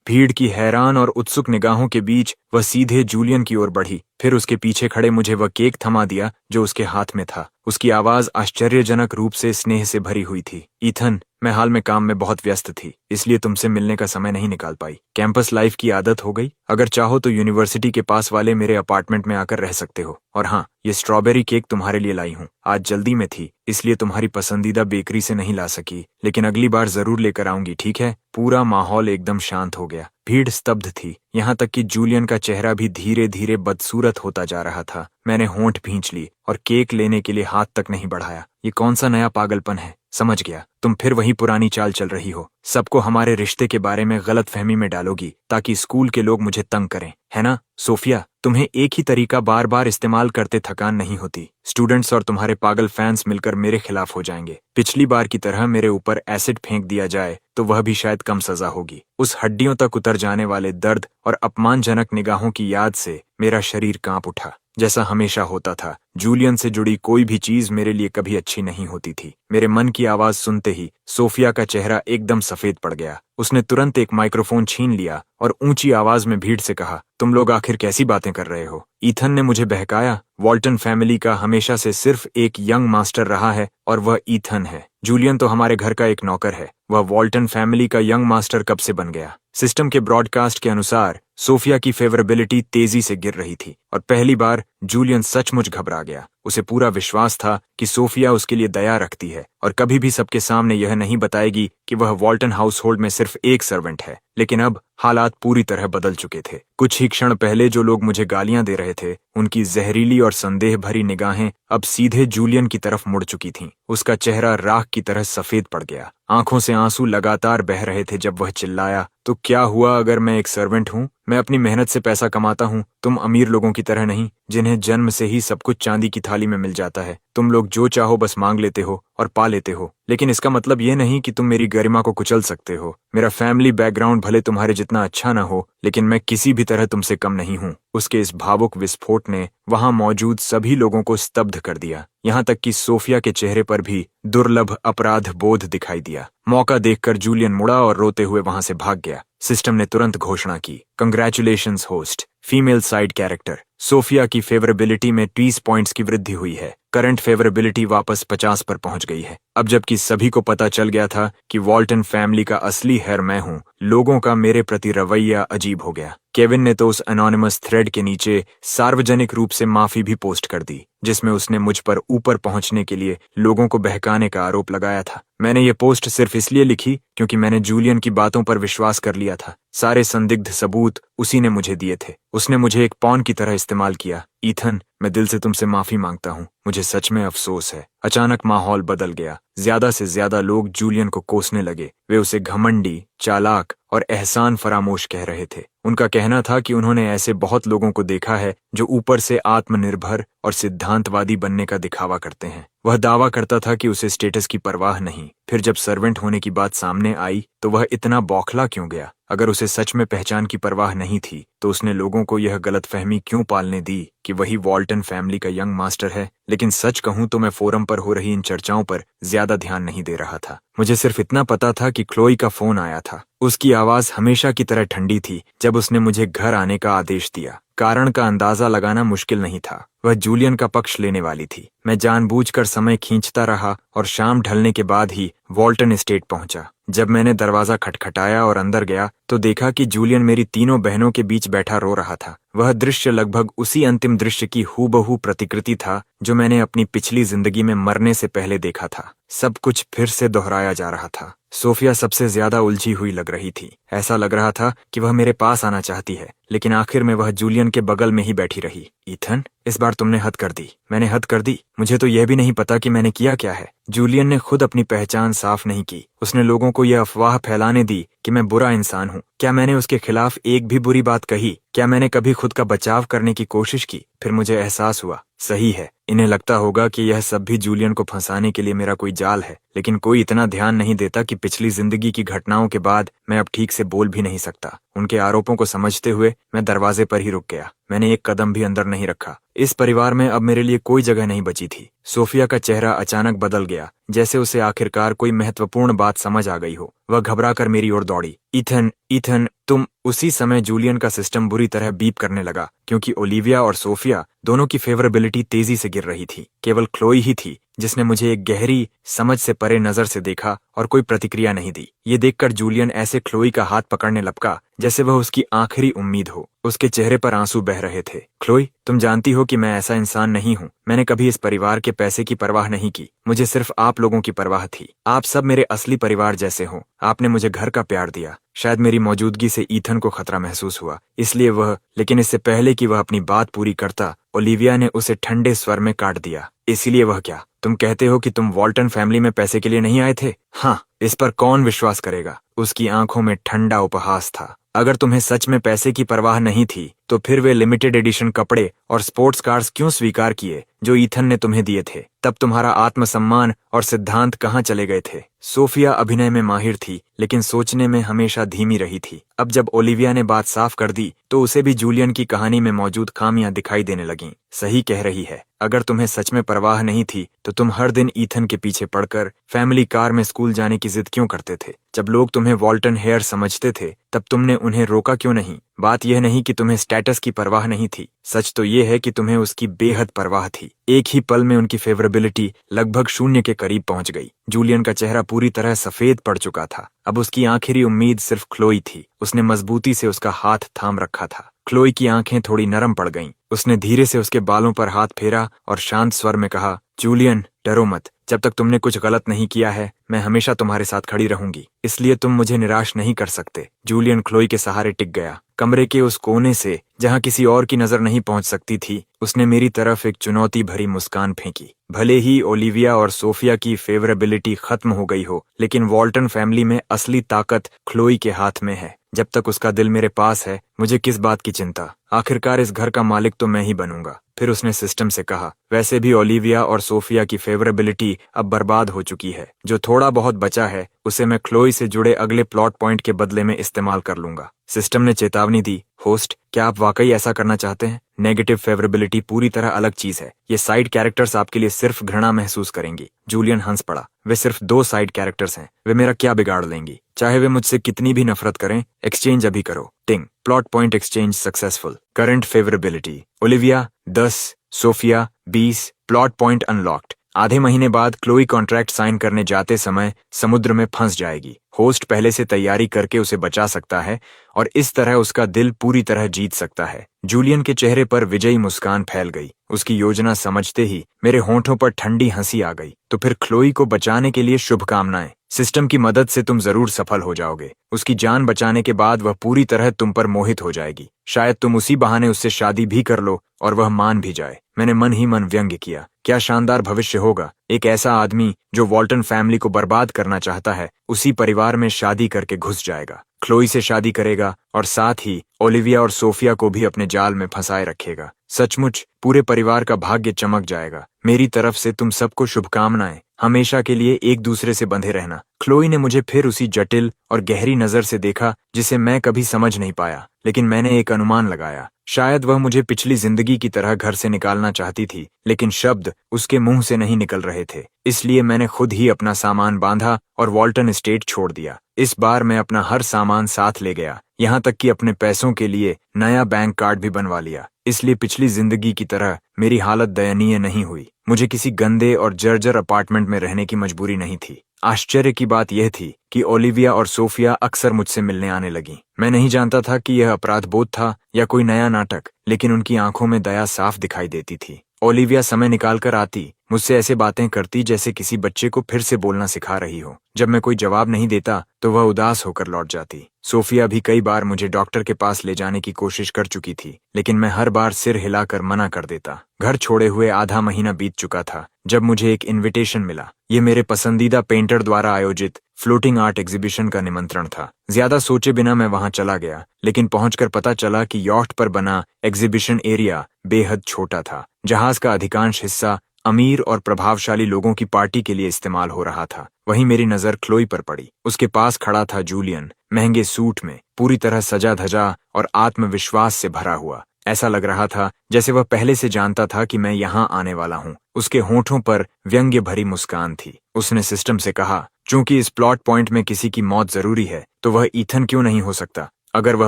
भीड़ की हैरान और उत्सुक निगाहों के बीच वह सीधे जूलियन की ओर बढ़ी। फिर उसके पीछे खड़े मुझे वह केक थमा दिया जो उसके हाथ में था। उसकी आवाज आश्चर्यजनक रूप से स्नेह से भरी हुई थी। ईथन, मैं हाल में काम में बहुत व्यस्त थी, इसलिए तुमसे मिलने का समय नहीं निकाल पाई। कैंपस लाइफ की आदत हो गई। अगर चाहो तो यूनिवर्सिटी के पास वाले मेरे अपार्टमेंट में आकर रह सकते हो। और हाँ, ये स्ट्रॉबेरी केक तुम्हारे लिए लाई हूँ। आज जल्दी में थी, इसलिए तुम्हारी पसंदीदा बेकरी से नहीं ला सकी, लेकिन अगली बार जरूर लेकर आऊंगी, ठीक है? पूरा माहौल एकदम शांत हो गया। भीड़ स्तब्ध थी, यहाँ तक कि जूलियन का चेहरा भी धीरे धीरे बदसूरत होता जा रहा था। मैंने होंठ भींच ली और केक लेने के लिए हाथ तक नहीं बढ़ाया। ये कौन सा नया पागलपन है? समझ गया, तुम फिर वही पुरानी चाल चल रही हो। सबको हमारे रिश्ते के बारे में गलतफहमी में डालोगी ताकि स्कूल के लोग मुझे तंग करें, है ना? सोफिया, तुम्हें एक ही तरीका बार बार इस्तेमाल करते थकान नहीं होती। स्टूडेंट्स और तुम्हारे पागल फैंस मिलकर मेरे खिलाफ हो जाएंगे। पिछली बार की तरह मेरे ऊपर एसिड फेंक दिया जाए तो वह भी शायद कम सजा होगी। उस हड्डियों तक उतर जाने वाले दर्द और अपमानजनक निगाहों की याद से मेरा शरीर कांप उठा। जैसा हमेशा होता था, जूलियन से जुड़ी कोई भी चीज मेरे लिए कभी अच्छी नहीं होती थी। मेरे मन की आवाज सुनते ही सोफिया का चेहरा एकदम सफेद पड़ गया। उसने तुरंत एक माइक्रोफोन छीन लिया और ऊंची आवाज में भीड़ से कहा, तुम लोग आखिर कैसी बातें कर रहे हो? ईथन ने मुझे बहकाया। वॉल्टन फैमिली का हमेशा से सिर्फ एक यंग मास्टर रहा है और वह ईथन है। जूलियन तो हमारे घर का एक नौकर है। वह वॉल्टन फैमिली का यंग मास्टर कब से बन गया? सिस्टम के ब्रॉडकास्ट के अनुसार सोफिया की फेवरेबिलिटी तेजी से गिर रही थी और पहली बार जूलियन सचमुच घबरा गया। उसे पूरा विश्वास था कि सोफिया उसके लिए दया रखती है और कभी भी सबके सामने यह नहीं बताएगी कि वह वॉल्टन हाउसहोल्ड में सिर्फ एक सर्वेंट है। लेकिन अब हालात पूरी तरह बदल चुके थे। कुछ ही क्षण पहले जो लोग मुझे गालियां दे रहे थे, उनकी जहरीली और संदेह भरी निगाहें अब सीधे जूलियन की तरफ मुड़ चुकी थीं। उसका चेहरा राख की तरह सफेद पड़ गया। आंखों से आंसू लगातार बह रहे थे जब वह चिल्लाया, तो क्या हुआ अगर मैं एक सर्वेंट हूँ? मैं अपनी मेहनत से पैसा कमाता हूँ। तुम अमीर लोगों की तरह नहीं, जिन्हें जन्म से ही सब कुछ चांदी की थाली में मिल जाता है। तुम लोग जो चाहो बस मांग लेते हो और पा लेते हो। लेकिन इसका मतलब ये नहीं कि तुम मेरी गरिमा को कुचल सकते हो। मेरा फैमिली बैकग्राउंड भले तुम्हारे जितना अच्छा ना हो, लेकिन मैं किसी भी तरह तुमसे कम नहीं हूँ। उसके इस भावुक विस्फोट ने वहां मौजूद सभी लोगों को स्तब्ध कर दिया, यहाँ तक कि सोफिया के चेहरे पर भी दुर्लभ अपराध बोध दिखाई दिया। मौका देखकर जूलियन मुड़ा और रोते हुए वहां से भाग गया। सिस्टम ने तुरंत घोषणा की, congratulations host, female side character Sophia की फेवरेबिलिटी में 30 पॉइंट्स की वृद्धि हुई है। करंट फेवरेबिलिटी वापस 50 पर पहुंच गई है। अब जबकि सभी को पता चल गया था कि वॉल्टन फैमिली का असली हेर मैं हूं, लोगों का मेरे प्रति रवैया अजीब हो गया। केविन ने तो उस एनोनिमस थ्रेड के नीचे सार्वजनिक रूप से माफी भी पोस्ट कर दी, जिसमें उसने मुझ पर ऊपर पहुंचने के लिए लोगों को बहकाने का आरोप लगाया था। मैंने ये पोस्ट सिर्फ इसलिए लिखी क्योंकि मैंने जूलियन की बातों पर विश्वास कर लिया था। सारे संदिग्ध सबूत उसी ने मुझे दिए थे। उसने मुझे एक पॉन की तरह इस्तेमाल किया। ईथन, मैं दिल से तुमसे माफी मांगता हूँ। मुझे सच में अफसोस है। अचानक माहौल बदल गया। ज्यादा से ज्यादा लोग जूलियन को कोसने लगे। वे उसे घमंडी, चालाक और एहसान फरामोश कह रहे थे। उनका कहना था कि उन्होंने ऐसे बहुत लोगों को देखा है जो ऊपर से आत्मनिर्भर और सिद्धांतवादी बनने का दिखावा करते हैं, वह दावा करता था कि उसे स्टेटस की परवाह नहीं। फिर जब सर्वेंट होने की बात सामने आई तो वह इतना बौखला क्यों गया? अगर उसे सच में पहचान की परवाह नहीं थी तो उसने लोगों को यह गलतफहमी क्यों पालने दी कि वही वॉल्टन फैमिली का यंग मास्टर है? लेकिन सच कहूं तो मैं फोरम पर हो रही इन चर्चाओं पर ज्यादा ध्यान नहीं दे रहा था। मुझे सिर्फ इतना पता था कि क्लोई का फोन आया था। उसकी आवाज हमेशा की तरह ठंडी थी जब उसने मुझे घर आने का आदेश दिया। कारण का अंदाजा लगाना मुश्किल नहीं था, वह जूलियन का पक्ष लेने वाली थी। मैं जानबूझकर समय खींचता रहा और शाम ढलने के बाद ही वॉल्टन एस्टेट पहुंचा। जब मैंने दरवाजा खटखटाया और अंदर गया तो देखा कि जूलियन मेरी तीनों बहनों के बीच बैठा रो रहा था। वह दृश्य लगभग उसी अंतिम दृश्य की हूबहू प्रतिकृति था जो मैंने अपनी पिछली जिंदगी में मरने से पहले देखा था। सब कुछ फिर से दोहराया जा रहा था। सोफिया सबसे ज्यादा उलझी हुई लग रही थी। ऐसा लग रहा था कि वह मेरे पास आना चाहती है, लेकिन आखिर में वह जूलियन के बगल में ही बैठी रही। ईथन, इस बार तुमने हद कर दी। मैंने हद कर दी? मुझे तो यह भी नहीं पता कि मैंने किया क्या है। जूलियन ने खुद अपनी पहचान साफ नहीं की। उसने लोगों को यह अफवाह फैलाने दी कि मैं बुरा इंसान हूँ। क्या मैंने उसके खिलाफ एक भी बुरी बात कही? क्या मैंने कभी खुद का बचाव करने की कोशिश की? फिर मुझे एहसास हुआ, सही है, इन्हें लगता होगा कि यह सब भी जूलियन को फंसाने के लिए मेरा कोई जाल है। लेकिन कोई इतना ध्यान नहीं देता कि पिछली जिंदगी की घटनाओं के बाद मैं अब ठीक से बोल भी नहीं सकता। उनके आरोपों को समझते हुए मैं दरवाजे पर ही रुक गया। मैंने एक कदम भी अंदर नहीं रखा। इस परिवार में अब मेरे लिए कोई जगह नहीं बची थी। सोफिया का चेहरा अचानक बदल गया, जैसे उसे आखिरकार कोई महत्वपूर्ण बात समझ आ गई हो। वह घबराकर मेरी ओर दौड़ी। ईथन, ईथन, तुम। उसी समय जूलियन का सिस्टम बुरी तरह बीप करने लगा, क्योंकि ओलिविया और सोफिया दोनों की फेवरेबिलिटी तेजी से गिर रही थी। केवल क्लोई ही थी जिसने मुझे एक गहरी समझ से परे नजर से देखा और कोई प्रतिक्रिया नहीं दी। ये देखकर जूलियन ऐसे क्लोई का हाथ पकड़ने लपका जैसे वह उसकी आखिरी उम्मीद हो। उसके चेहरे पर आंसू बह रहे थे। क्लोई, तुम जानती हो कि मैं ऐसा इंसान नहीं हूँ। मैंने कभी इस परिवार के पैसे की परवाह नहीं की। मुझे सिर्फ आप लोगों की परवाह थी। आप सब मेरे असली परिवार जैसे हो। आपने मुझे घर का प्यार दिया। शायद मेरी मौजूदगी से ईथन को खतरा महसूस हुआ, इसलिए वह। लेकिन इससे पहले कि वह अपनी बात पूरी करता, ओलिविया ने उसे ठंडे स्वर में काट दिया। इसीलिए वह क्या? तुम कहते हो कि तुम वॉल्टन फैमिली में पैसे के लिए नहीं आए थे? हाँ, इस पर कौन विश्वास करेगा? उसकी आंखों में ठंडा उपहास था। अगर तुम्हें सच में पैसे की परवाह नहीं थी तो फिर वे लिमिटेड एडिशन कपड़े और स्पोर्ट्स कार्स क्यों स्वीकार किए जो ईथन ने तुम्हें दिए थे? तब तुम्हारा आत्मसम्मान और सिद्धांत कहाँ चले गए थे? सोफिया अभिनय में माहिर थी, लेकिन सोचने में हमेशा धीमी रही थी। अब जब ओलिविया ने बात साफ कर दी तो उसे भी जूलियन की कहानी में मौजूद खामियां दिखाई देने लगीं। सही कह रही है। अगर तुम्हें सच में परवाह नहीं थी तो तुम हर दिन ईथन के पीछे पड़कर फैमिली कार में स्कूल जाने की जिद क्यों करते थे? जब लोग तुम्हें वॉल्टन हेयर समझते थे तब तुमने उन्हें रोका क्यों नहीं? बात यह नहीं कि तुम्हें स्टेटस की परवाह नहीं थी, सच तो यह है कि तुम्हें उसकी बेहद परवाह थी। एक ही पल में उनकी फेवरेबिलिटी लगभग शून्य के करीब पहुंच गई। जूलियन का चेहरा पूरी तरह सफेद पड़ चुका था। अब उसकी आखिरी उम्मीद सिर्फ क्लोई थी। उसने मजबूती से उसका हाथ थाम रखा था। क्लोई की आंखें थोड़ी नरम पड़ गईं। उसने धीरे से उसके बालों पर हाथ फेरा और शांत स्वर में कहा, जूलियन, डरो मत। जब तक तुमने कुछ गलत नहीं किया है, मैं हमेशा तुम्हारे साथ खड़ी रहूंगी, इसलिए तुम मुझे निराश नहीं कर सकते। जूलियन क्लोई के सहारे टिक गया। कमरे के उस कोने से जहां किसी और की नजर नहीं पहुंच सकती थी, उसने मेरी तरफ एक चुनौती भरी मुस्कान फेंकी। भले ही ओलिविया और सोफिया की फेवरेबिलिटी खत्म हो गई हो, लेकिन वॉल्टन फैमिली में असली ताकत क्लोई के हाथ में है। जब तक उसका दिल मेरे पास है, मुझे किस बात की चिंता? आखिरकार इस घर का मालिक तो मैं ही बनूंगा। फिर उसने सिस्टम से कहा, वैसे भी ओलिविया और सोफिया की फेवरेबिलिटी अब बर्बाद हो चुकी है। जो थोड़ा बहुत बचा है उसे मैं क्लोई से जुड़े अगले प्लॉट पॉइंट के बदले में इस्तेमाल कर लूंगा। सिस्टम ने चेतावनी दी, होस्ट, क्या आप वाकई ऐसा करना चाहते हैं? नेगेटिव फेवरेबिलिटी पूरी तरह अलग चीज है। ये साइड कैरेक्टर्स आपके लिए सिर्फ घृणा महसूस करेंगी। जूलियन हंस पड़ा। वे सिर्फ 2 साइड कैरेक्टर्स हैं। वे मेरा क्या बिगाड़ लेंगी? चाहे वे मुझसे कितनी भी नफरत करें, एक्सचेंज अभी करो। Ting, plot point exchange successful. Current favourability, Olivia 10, Sophia 20, plot point unlocked. आधे महीने बाद क्लोई कॉन्ट्रैक्ट साइन करने जाते समय समुद्र में फंस जाएगी। होस्ट पहले से तैयारी करके उसे बचा सकता है और इस तरह उसका दिल पूरी तरह जीत सकता है। जूलियन के चेहरे पर विजयी मुस्कान फैल गई। उसकी योजना समझते ही मेरे होंठों पर ठंडी हंसी आ गई। तो फिर क्लोई को बचाने के लिए शुभकामनाएं। सिस्टम की मदद से तुम जरूर सफल हो जाओगे। उसकी जान बचाने के बाद वह पूरी तरह तुम पर मोहित हो जाएगी। शायद तुम उसी बहाने उससे शादी भी कर लो और वह मान भी जाए। मैंने मन ही मन व्यंग्य किया। क्या शानदार भविष्य होगा। एक ऐसा आदमी जो वॉल्टन फैमिली को बर्बाद करना चाहता है, उसी परिवार में शादी करके घुस जाएगा। क्लोई से शादी करेगा और साथ ही ओलिविया और सोफिया को भी अपने जाल में फंसाए रखेगा। सचमुच पूरे परिवार का भाग्य चमक जाएगा। मेरी तरफ से तुम सबको शुभकामनाएं। हमेशा के लिए एक दूसरे से बंधे रहना। क्लोई ने मुझे फिर उसी जटिल और गहरी नजर से देखा जिसे मैं कभी समझ नहीं पाया, लेकिन मैंने एक अनुमान लगाया। शायद वह मुझे पिछली जिंदगी की तरह घर से निकालना चाहती थी, लेकिन शब्द उसके मुंह से नहीं निकल रहे थे। इसलिए मैंने खुद ही अपना सामान बांधा और वॉल्टन एस्टेट छोड़ दिया। इस बार मैं अपना हर सामान साथ ले गया, यहाँ तक कि अपने पैसों के लिए नया बैंक कार्ड भी बनवा लिया। इसलिए पिछली जिंदगी की तरह मेरी हालत दयनीय नहीं हुई। मुझे किसी गंदे और जर्जर अपार्टमेंट में रहने की मजबूरी नहीं थी। आश्चर्य की बात यह थी कि ओलिविया और सोफिया अक्सर मुझसे मिलने आने लगी। मैं नहीं जानता था कि यह अपराध बोध था या कोई नया नाटक, लेकिन उनकी आंखों में दया साफ दिखाई देती थी। ओलिविया समय निकालकर आती, मुझसे ऐसे बातें करती जैसे किसी बच्चे को फिर से बोलना सिखा रही हो। जब मैं कोई जवाब नहीं देता तो वह उदास होकर लौट जाती। सोफिया भी कई बार मुझे डॉक्टर के पास ले जाने की कोशिश कर चुकी थी, लेकिन मैं हर बार सिर हिलाकर मना कर देता। घर छोड़े हुए आधा महीना बीत चुका था जब मुझे एक इनविटेशन मिला। ये मेरे पसंदीदा पेंटर द्वारा आयोजित फ्लोटिंग आर्ट एग्जीबिशन का निमंत्रण था। ज्यादा सोचे बिना मैं वहां चला गया, लेकिन पहुंचकर पता चला कि यॉट पर बना एग्जीबिशन एरिया बेहद छोटा था। जहाज का अधिकांश हिस्सा अमीर और प्रभावशाली लोगों की पार्टी के लिए इस्तेमाल हो रहा था। वहीं मेरी नजर क्लोई पर पड़ी। उसके पास खड़ा था जूलियन, महंगे सूट में, पूरी तरह सजा धजा और आत्मविश्वास से भरा हुआ। ऐसा लग रहा था जैसे वह पहले से जानता था कि मैं यहाँ आने वाला हूँ। उसके होठों पर व्यंग्य भरी मुस्कान थी। उसने सिस्टम से कहा, चूंकि इस प्लॉट पॉइंट में किसी की मौत जरूरी है, तो वह ईथन क्यों नहीं हो सकता? अगर वह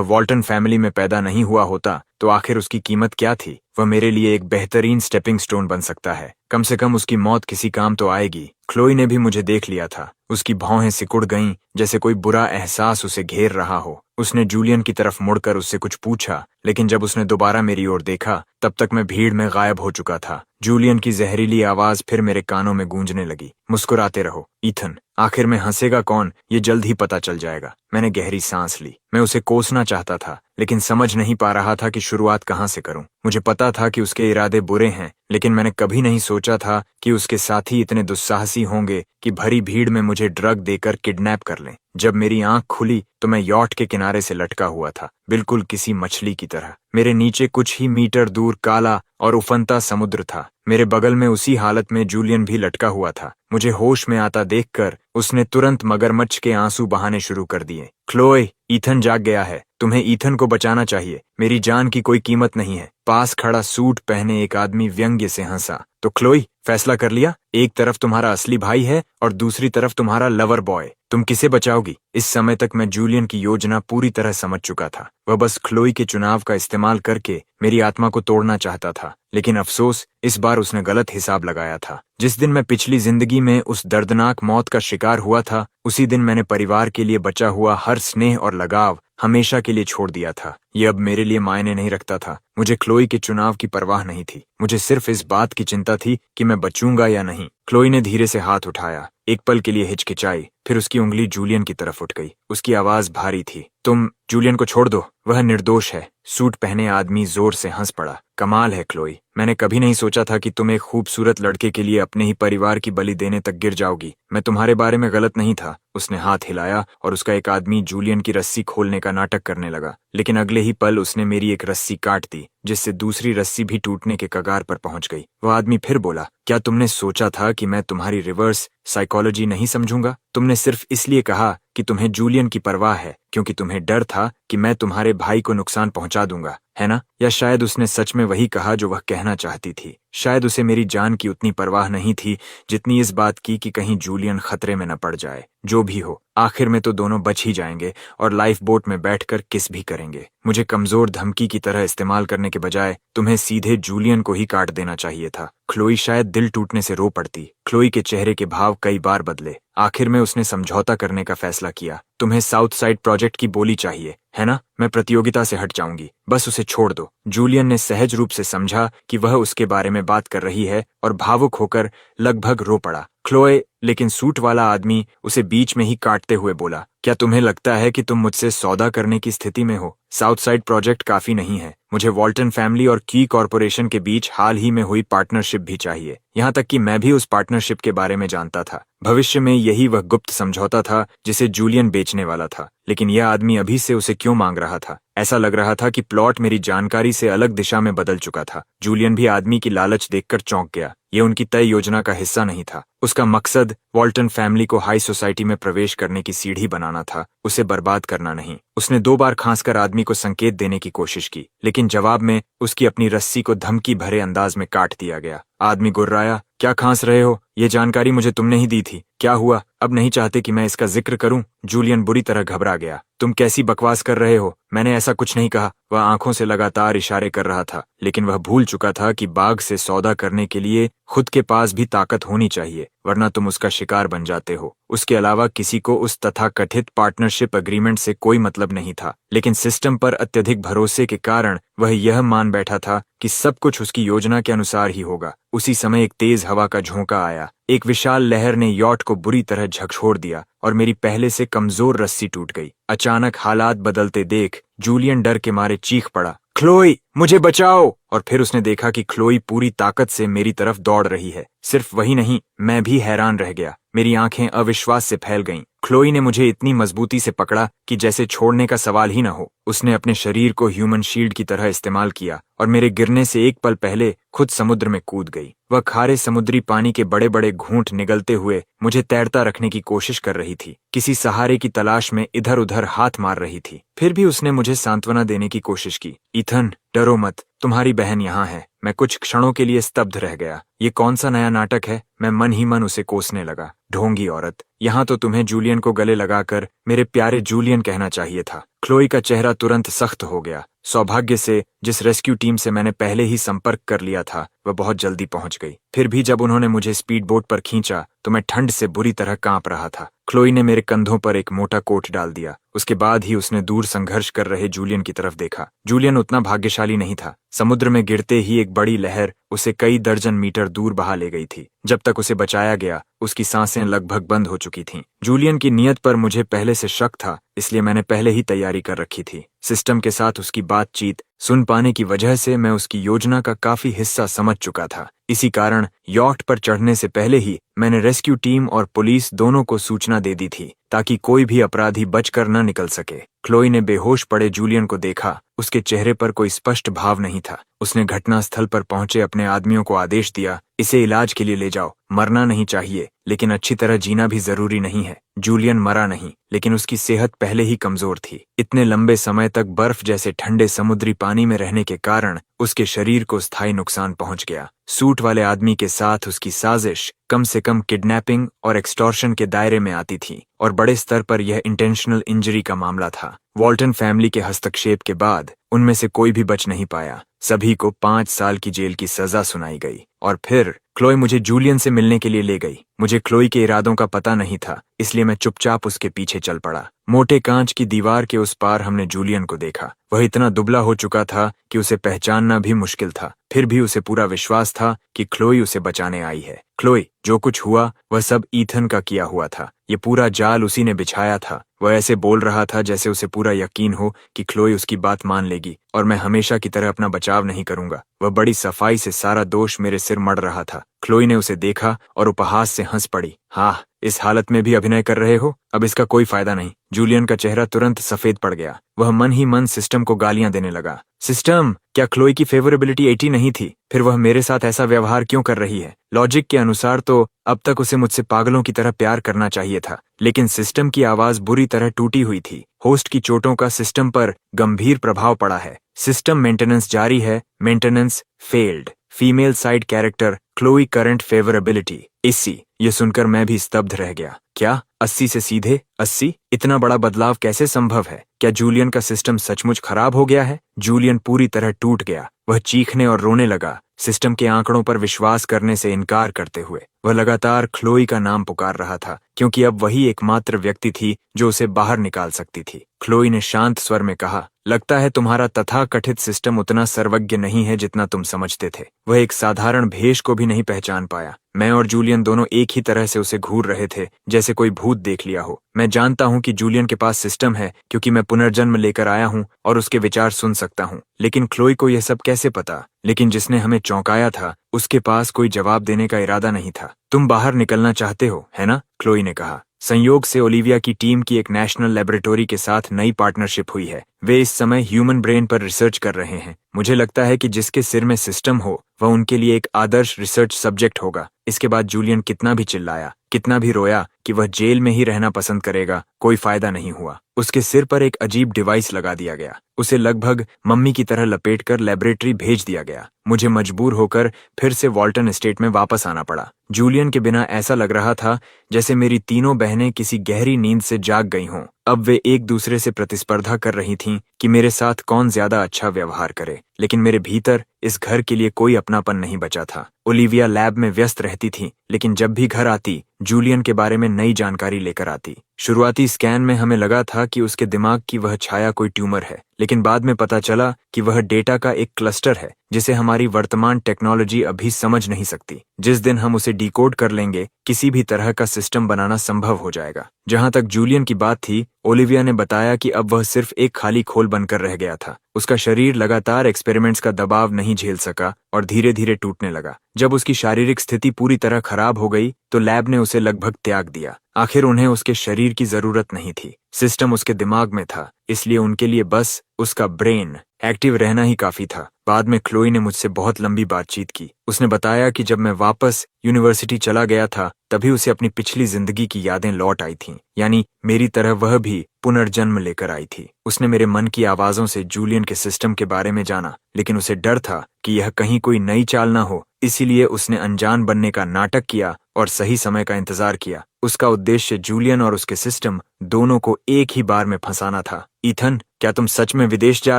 वॉल्टन फैमिली में पैदा नहीं हुआ होता तो आखिर उसकी कीमत क्या थी? वह मेरे लिए एक बेहतरीन स्टेपिंग स्टोन बन सकता है। कम से कम उसकी मौत किसी काम तो आएगी। क्लोई ने भी मुझे देख लिया था। उसकी भौहें सिकुड़ गईं जैसे कोई बुरा एहसास उसे घेर रहा हो। उसने जूलियन की तरफ मुड़कर उससे कुछ पूछा, लेकिन जब उसने दोबारा मेरी ओर देखा तब तक मैं भीड़ में गायब हो चुका था। जूलियन की जहरीली आवाज फिर मेरे कानों में गूंजने लगी, मुस्कुराते रहो ईथन, आखिर में हंसेगा कौन ये जल्द ही पता चल जाएगा। मैंने गहरी सांस ली। मैं उसे कोसना चाहता था, लेकिन समझ नहीं पा रहा था कि शुरुआत कहाँ से करूं। मुझे पता था कि उसके इरादे बुरे हैं, लेकिन मैंने कभी नहीं सोचा था कि उसके साथी इतने दुस्साहसी होंगे कि भरी भीड़ में मुझे ड्रग देकर किडनैप कर लें। जब मेरी आंख खुली तो मैं यॉट के किनारे से लटका हुआ था, बिल्कुल किसी मछली की तरह। मेरे नीचे कुछ ही मीटर दूर काला और उफनता समुद्र था। मेरे बगल में उसी हालत में जूलियन भी लटका हुआ था। मुझे होश में आता देखकर उसने तुरंत मगरमच्छ के आंसू बहाने शुरू कर दिए। क्लोई, ईथन जाग गया है। तुम्हें ईथन को बचाना चाहिए। मेरी जान की कोई कीमत नहीं है। पास खड़ा सूट पहने एक आदमी व्यंग्य से हंसा। तो क्लोई, फैसला कर लिया? एक तरफ तुम्हारा असली भाई है और दूसरी तरफ तुम्हारा लवर बॉय। तुम किसे बचाओगी? इस समय तक मैं जूलियन की योजना पूरी तरह समझ चुका था। वह बस क्लोई के चुनाव का इस्तेमाल करके मेरी आत्मा को तोड़ना चाहता था, लेकिन अफसोस इस बार उसने गलत हिसाब लगाया था। जिस दिन मैं पिछली जिंदगी में उस दर्दनाक मौत का शिकार हुआ था, उसी दिन मैंने परिवार के लिए बचा हुआ हर स्नेह और लगाव हमेशा के लिए छोड़ दिया था। ये अब मेरे लिए मायने नहीं रखता था। मुझे क्लोई के चुनाव की परवाह नहीं थी। मुझे सिर्फ इस बात की चिंता थी कि मैं बचूंगा या नहीं। क्लोई ने धीरे से हाथ उठाया, एक पल के लिए हिचकिचाई, फिर उसकी उंगली जूलियन की तरफ उठ गई। उसकी आवाज भारी थी। तुम जूलियन को छोड़ दो, वह निर्दोष है। सूट पहने आदमी जोर से हंस पड़ा। कमाल है क्लोई, मैंने कभी नहीं सोचा था कि तुम एक खूबसूरत लड़के के लिए अपने ही परिवार की बलि देने तक गिर जाओगी। मैं तुम्हारे बारे में गलत नहीं था। उसने हाथ हिलाया और उसका एक आदमी जूलियन की रस्सी खोलने का नाटक करने लगा, लेकिन अगले ही पल उसने मेरी एक रस्सी काट दी, जिससे दूसरी रस्सी भी टूटने के कगार पर पहुंच गई। वह आदमी फिर बोला, क्या तुमने सोचा था कि मैं तुम्हारी रिवर्स साइकोलॉजी नहीं समझूंगा? तुमने सिर्फ इसलिए कहा कि तुम्हें जूलियन की परवाह है क्योंकि तुम्हें डर था कि मैं तुम्हारे भाई को नुकसान पहुंचा दूंगा, है ना? या शायद उसने सच में वही कहा जो वह कहना चाहती थी। शायद उसे मेरी जान की उतनी परवाह नहीं थी जितनी इस बात की कि कहीं जूलियन खतरे में न पड़ जाए। जो भी हो, आखिर में तो दोनों बच ही जाएंगे और लाइफ बोट में बैठकर किस भी करेंगे। मुझे कमजोर धमकी की तरह इस्तेमाल करने के बजाय तुम्हें सीधे जूलियन को ही काट देना चाहिए था। क्लोई शायद दिल टूटने से रो पड़ती। क्लोई के चेहरे के भाव कई बार बदले। आखिर में उसने समझौता करने का फैसला किया। तुम्हें साउथ साइड प्रोजेक्ट की बोली चाहिए, है ना? मैं प्रतियोगिता से हट जाऊंगी, बस उसे छोड़ दो। जूलियन ने सहज रूप से समझा कि वह उसके बारे में बात कर रही है और भावुक होकर लगभग रो पड़ा। क्लोए, लेकिन सूट वाला आदमी उसे बीच में ही काटते हुए बोला, क्या तुम्हें लगता है कि तुम मुझसे सौदा करने की स्थिति में हो? साउथ साइड प्रोजेक्ट काफी नहीं है, मुझे वॉल्टन फैमिली और की कॉरपोरेशन के बीच हाल ही में हुई पार्टनरशिप भी चाहिए। यहाँ तक कि मैं भी उस पार्टनरशिप के बारे में जानता था। भविष्य में यही वह गुप्त समझौता था जिसे जूलियन बेचने वाला था, लेकिन यह आदमी अभी से उसे क्यों मांग रहा था? ऐसा लग रहा था कि प्लॉट मेरी जानकारी से अलग दिशा में बदल चुका था। जूलियन भी आदमी की लालच देखकर चौंक गया। ये उनकी तय योजना का हिस्सा नहीं था। उसका मकसद वॉल्टन फैमिली को हाई सोसाइटी में प्रवेश करने की सीढ़ी बनाना था, उसे बर्बाद करना नहीं। उसने 2 बार खांसकर आदमी को संकेत देने की कोशिश की, लेकिन जवाब में उसकी अपनी रस्सी को धमकी भरे अंदाज में काट दिया गया। आदमी गुर्राया, क्या खांस रहे हो? ये जानकारी मुझे तुमने ही दी थी। क्या हुआ? अब नहीं चाहते कि मैं इसका जिक्र करूं? जूलियन बुरी तरह घबरा गया। तुम कैसी बकवास कर रहे हो? मैंने ऐसा कुछ नहीं कहा। वह आंखों से लगातार इशारे कर रहा था, लेकिन वह भूल चुका था कि बाघ से सौदा करने के लिए खुद के पास भी ताकत होनी चाहिए, वरना तुम उसका शिकार बन जाते हो। उसके अलावा किसी को उस तथाकथित पार्टनरशिप एग्रीमेंट से कोई मतलब नहीं था, लेकिन सिस्टम पर अत्यधिक भरोसे के कारण वह यह मान बैठा था कि सब कुछ उसकी योजना के अनुसार ही होगा। उसी समय एक तेज हवा का झोंका आया। एक विशाल लहर ने यॉट को बुरी तरह झकझोर दिया और मेरी पहले से कमजोर रस्सी टूट गई। अचानक हालात बदलते देख जूलियन डर के मारे चीख पड़ा, क्लोई, मुझे बचाओ! और फिर उसने देखा कि क्लोई पूरी ताकत से मेरी तरफ दौड़ रही है। सिर्फ वही नहीं, मैं भी हैरान रह गया। मेरी आंखें अविश्वास से फैल गईं। क्लोई ने मुझे इतनी मजबूती से पकड़ा कि जैसे छोड़ने का सवाल ही न हो। उसने अपने शरीर को ह्यूमन शील्ड की तरह इस्तेमाल किया और मेरे गिरने से एक पल पहले खुद समुद्र में कूद गई। वह खारे समुद्री पानी के बड़े बड़े घूंट निगलते हुए मुझे तैरता रखने की कोशिश कर रही थी, किसी सहारे की तलाश में इधर उधर हाथ मार रही थी। फिर भी उसने मुझे सांत्वना देने की कोशिश की। ईथन, डरो मत, तुम्हारी बहन यहाँ है। मैं कुछ क्षणों के लिए स्तब्ध रह गया। ये कौन सा नया नाटक है? मैं मन ही मन उसे कोसने लगा। ढोंगी औरत, यहाँ तो तुम्हें जूलियन को गले लगाकर मेरे प्यारे जूलियन कहना चाहिए था। क्लोई का चेहरा तुरंत सख्त हो गया। सौभाग्य से जिस रेस्क्यू टीम से मैंने पहले ही संपर्क कर लिया था वह बहुत जल्दी पहुंच गई। फिर भी जब उन्होंने मुझे स्पीड बोट पर खींचा तो मैं ठंड से बुरी तरह कांप रहा था। क्लोई ने मेरे कंधों पर एक मोटा कोट डाल दिया। उसके बाद ही उसने दूर संघर्ष कर रहे जूलियन की तरफ देखा। जूलियन उतना भाग्यशाली नहीं था। समुद्र में गिरते ही एक बड़ी लहर उसे कई दर्जन मीटर दूर बहा ले गई थी। जब तक उसे बचाया गया उसकी सांसें लगभग बंद हो चुकी थीं। जूलियन की नीयत पर मुझे पहले से शक था, इसलिए मैंने पहले ही तैयारी कर रखी थी। सिस्टम के साथ उसकी बातचीत सुन पाने की वजह से मैं उसकी योजना का काफी हिस्सा समझ चुका था। इसी कारण यॉट पर चढ़ने से पहले ही मैंने रेस्क्यू टीम और पुलिस दोनों को सूचना दे दी थी, ताकि कोई भी अपराधी बचकर न निकल सके। क्लोई ने बेहोश पड़े जूलियन को देखा। उसके चेहरे पर कोई स्पष्ट भाव नहीं था। उसने घटनास्थल पर पहुंचे अपने आदमियों को आदेश दिया, इसे इलाज के लिए ले जाओ। मरना नहीं चाहिए, लेकिन अच्छी तरह जीना भी जरूरी नहीं है। जूलियन मरा नहीं, लेकिन उसकी सेहत पहले ही कमजोर थी। इतने लंबे समय तक बर्फ जैसे ठंडे समुद्री पानी में रहने के कारण उसके शरीर को स्थायी नुकसान पहुंच गया। सूट वाले आदमी के साथ उसकी साजिश कम से कम किडनैपिंग और एक्सटॉर्शन के दायरे में आती थी, और बड़े स्तर पर यह इंटेंशनल इंजरी का मामला था। वॉल्टन फैमिली के हस्तक्षेप के बाद उनमें से कोई भी बच नहीं पाया। सभी को 5 साल की जेल की सजा सुनाई गई। और फिर क्लोई मुझे जूलियन से मिलने के लिए ले गई। मुझे क्लोई के इरादों का पता नहीं था, इसलिए मैं चुपचाप उसके पीछे चल पड़ा। मोटे कांच की दीवार के उस पार हमने जूलियन को देखा। वह इतना दुबला हो चुका था कि उसे पहचानना भी मुश्किल था। फिर भी उसे पूरा विश्वास था कि क्लोई उसे बचाने आई है। क्लोई, जो कुछ हुआ वह सब ईथन का किया हुआ था। ये पूरा जाल उसी ने बिछाया था। वह ऐसे बोल रहा था जैसे उसे पूरा यकीन हो कि क्लोई उसकी बात मान लेगी और मैं हमेशा की तरह अपना बचाव नहीं करूंगा। वह बड़ी सफाई से सारा दोष मेरे सिर मढ़ रहा था। क्लोई ने उसे देखा और उपहास से हंस पड़ी। हाँ, इस हालत में भी अभिनय कर रहे हो? अब इसका कोई फायदा नहीं। जूलियन का चेहरा तुरंत सफेद पड़ गया। वह मन ही मन सिस्टम को गालियां देने लगा। सिस्टम, क्या क्लोई की फेवरेबिलिटी 80 नहीं थी? फिर वह मेरे साथ ऐसा व्यवहार क्यों कर रही है? लॉजिक के अनुसार तो अब तक उसे मुझसे पागलों की तरह प्यार करना चाहिए था, लेकिन सिस्टम की आवाज बुरी तरह टूटी हुई थी। होस्ट की चोटों का सिस्टम पर गंभीर प्रभाव पड़ा है। सिस्टम मेंटेनेंस जारी है। Maintenance failed. Female side character Chloe current favourability 80। ये सुनकर मैं भी स्तब्ध रह गया। क्या 80 से सीधे 80? इतना बड़ा बदलाव कैसे संभव है? क्या जूलियन का सिस्टम सचमुच खराब हो गया है? जूलियन पूरी तरह टूट गया। वह चीखने और रोने लगा, सिस्टम के आंकड़ों पर विश्वास करने से इनकार करते हुए। वह लगातार क्लोई का नाम पुकार रहा था, क्योंकि अब वही एकमात्र व्यक्ति थी जो उसे बाहर निकाल सकती थी। क्लोई ने शांत स्वर में कहा, लगता है तुम्हारा तथाकथित सिस्टम उतना सर्वज्ञ नहीं है जितना तुम समझते थे। वह एक साधारण भेष को भी नहीं पहचान पाया। मैं और जूलियन दोनों एक ही तरह से उसे घूर रहे थे, जैसे कोई भूत देख लिया हो। मैं जानता हूं कि जूलियन के पास सिस्टम है, क्योंकि मैं पुनर्जन्म लेकर आया हूं और उसके विचार सुन सकता हूं। लेकिन क्लोई को यह सब कैसे पता? लेकिन जिसने हमें चौंकाया था, उसके पास कोई जवाब देने का इरादा नहीं था। तुम बाहर निकलना चाहते हो, है ना? क्लोई ने कहा। संयोग से ओलिविया की टीम की एक नेशनल लेबोरेटरी के साथ नई पार्टनरशिप हुई है। वे इस समय ह्यूमन ब्रेन पर रिसर्च कर रहे हैं। मुझे लगता है कि जिसके सिर में सिस्टम हो, वह उनके लिए एक आदर्श रिसर्च सब्जेक्ट होगा। इसके बाद जूलियन कितना भी चिल्लाया, कितना भी रोया कि वह जेल में ही रहना पसंद करेगा, कोई फायदा नहीं हुआ। उसके सिर पर एक अजीब डिवाइस लगा दिया गया। उसे लगभग मम्मी की तरह लपेटकर लेबोरेटरी भेज दिया गया। मुझे मजबूर होकर फिर से वॉल्टन एस्टेट में वापस आना पड़ा। जूलियन के बिना ऐसा लग रहा था जैसे मेरी तीनों बहनें किसी गहरी नींद से जाग गई हों। अब वे एक दूसरे से प्रतिस्पर्धा कर रही थीं कि मेरे साथ कौन ज्यादा अच्छा व्यवहार करे। लेकिन मेरे भीतर इस घर के लिए कोई अपनापन नहीं बचा था। ओलिविया लैब में व्यस्त रहती थी, लेकिन जब भी घर आती, जूलियन के बारे में नई जानकारी लेकर आती। शुरुआती स्कैन में हमें लगा था कि उसके दिमाग की वह छाया कोई ट्यूमर है, लेकिन बाद में पता चला कि वह डेटा का एक क्लस्टर है जिसे हमारी वर्तमान टेक्नोलॉजी अभी समझ नहीं सकती। जिस दिन हम उसे डिकोड कर लेंगे, किसी भी तरह का सिस्टम बनाना संभव हो जाएगा। जहां तक जूलियन की बात थी, ओलिविया ने बताया कि अब वह सिर्फ एक खाली खोल बनकर रह गया था। उसका शरीर लगातार एक्सपेरिमेंट्स का दबाव नहीं झेल सका और धीरे धीरे टूटने लगा। जब उसकी शारीरिक स्थिति पूरी तरह खराब हो गई, तो लैब ने उसे लगभग त्याग दिया। आखिर उन्हें उसके शरीर की जरूरत नहीं थी। सिस्टम उसके दिमाग में था, इसलिए उनके लिए बस उसका ब्रेन एक्टिव रहना ही काफी था। बाद में क्लोई ने मुझसे बहुत लंबी बातचीत की। उसने बताया कि जब मैं वापस यूनिवर्सिटी चला गया था, तभी उसे अपनी पिछली जिंदगी की यादें लौट आई थीं। यानी मेरी तरह वह भी पुनर्जन्म लेकर आई थी। उसने मेरे मन की आवाजों से जूलियन के सिस्टम के बारे में जाना, लेकिन उसे डर था कि यह कहीं कोई नई चाल ना हो। इसीलिए उसने अनजान बनने का नाटक किया और सही समय का इंतजार किया। उसका उद्देश्य जूलियन और उसके सिस्टम दोनों को एक ही बार में फंसाना था। ईथन, क्या तुम सच में विदेश जा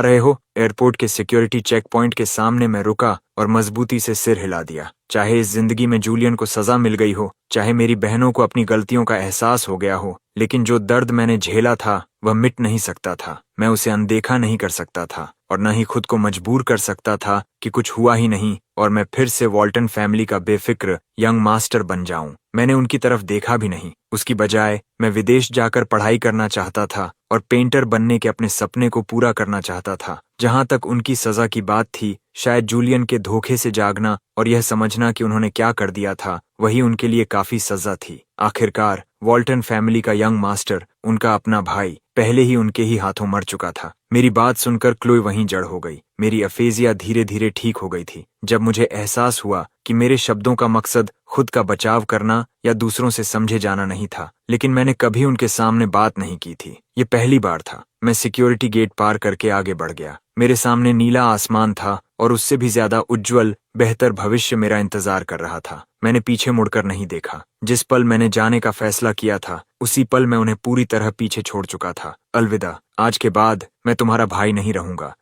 रहे हो? एयरपोर्ट के सिक्योरिटी चेक पॉइंट के सामने मैं रुका और मजबूती से सिर हिला दिया। चाहे इस जिंदगी में जूलियन को सजा मिल गई हो, चाहे मेरी बहनों को अपनी गलतियों का एहसास हो गया हो, लेकिन जो दर्द मैंने झेला था वह मिट नहीं सकता था। मैं उसे अनदेखा नहीं कर सकता था और न ही खुद को मजबूर कर सकता था कि कुछ हुआ ही नहीं और मैं फिर से वॉल्टन फैमिली का बेफिक्र यंग मास्टर बन जाऊं। मैंने उनकी तरफ देखा भी नहीं। उसकी बजाय मैं विदेश जाकर पढ़ाई करना चाहता था और पेंटर बनने के अपने सपने को पूरा करना चाहता था। जहां तक उनकी सजा की बात थी, शायद जूलियन के धोखे से जागना और यह समझना कि उन्होंने क्या कर दिया था, वही उनके लिए काफी सजा थी। आखिरकार वॉल्टन फैमिली का यंग मास्टर, उनका अपना भाई, पहले ही उनके ही हाथों मर चुका था। मेरी बात सुनकर क्लोई वहीं जड़ हो गई। मेरी अफेजिया धीरे धीरे ठीक हो गई थी। जब मुझे एहसास हुआ कि मेरे शब्दों का मकसद खुद का बचाव करना या दूसरों से समझे जाना नहीं था, लेकिन मैंने कभी उनके सामने बात नहीं की थी। ये पहली बार था। मैं सिक्योरिटी गेट पार करके आगे बढ़ गया। मेरे सामने नीला आसमान था और उससे भी ज्यादा उज्जवल, बेहतर भविष्य मेरा इंतजार कर रहा था। मैंने पीछे मुड़कर नहीं देखा। जिस पल मैंने जाने का फैसला किया था, उसी पल मैं उन्हें पूरी तरह पीछे छोड़ चुका था। अलविदा। आज के बाद मैं तुम्हारा भाई नहीं रहूंगा।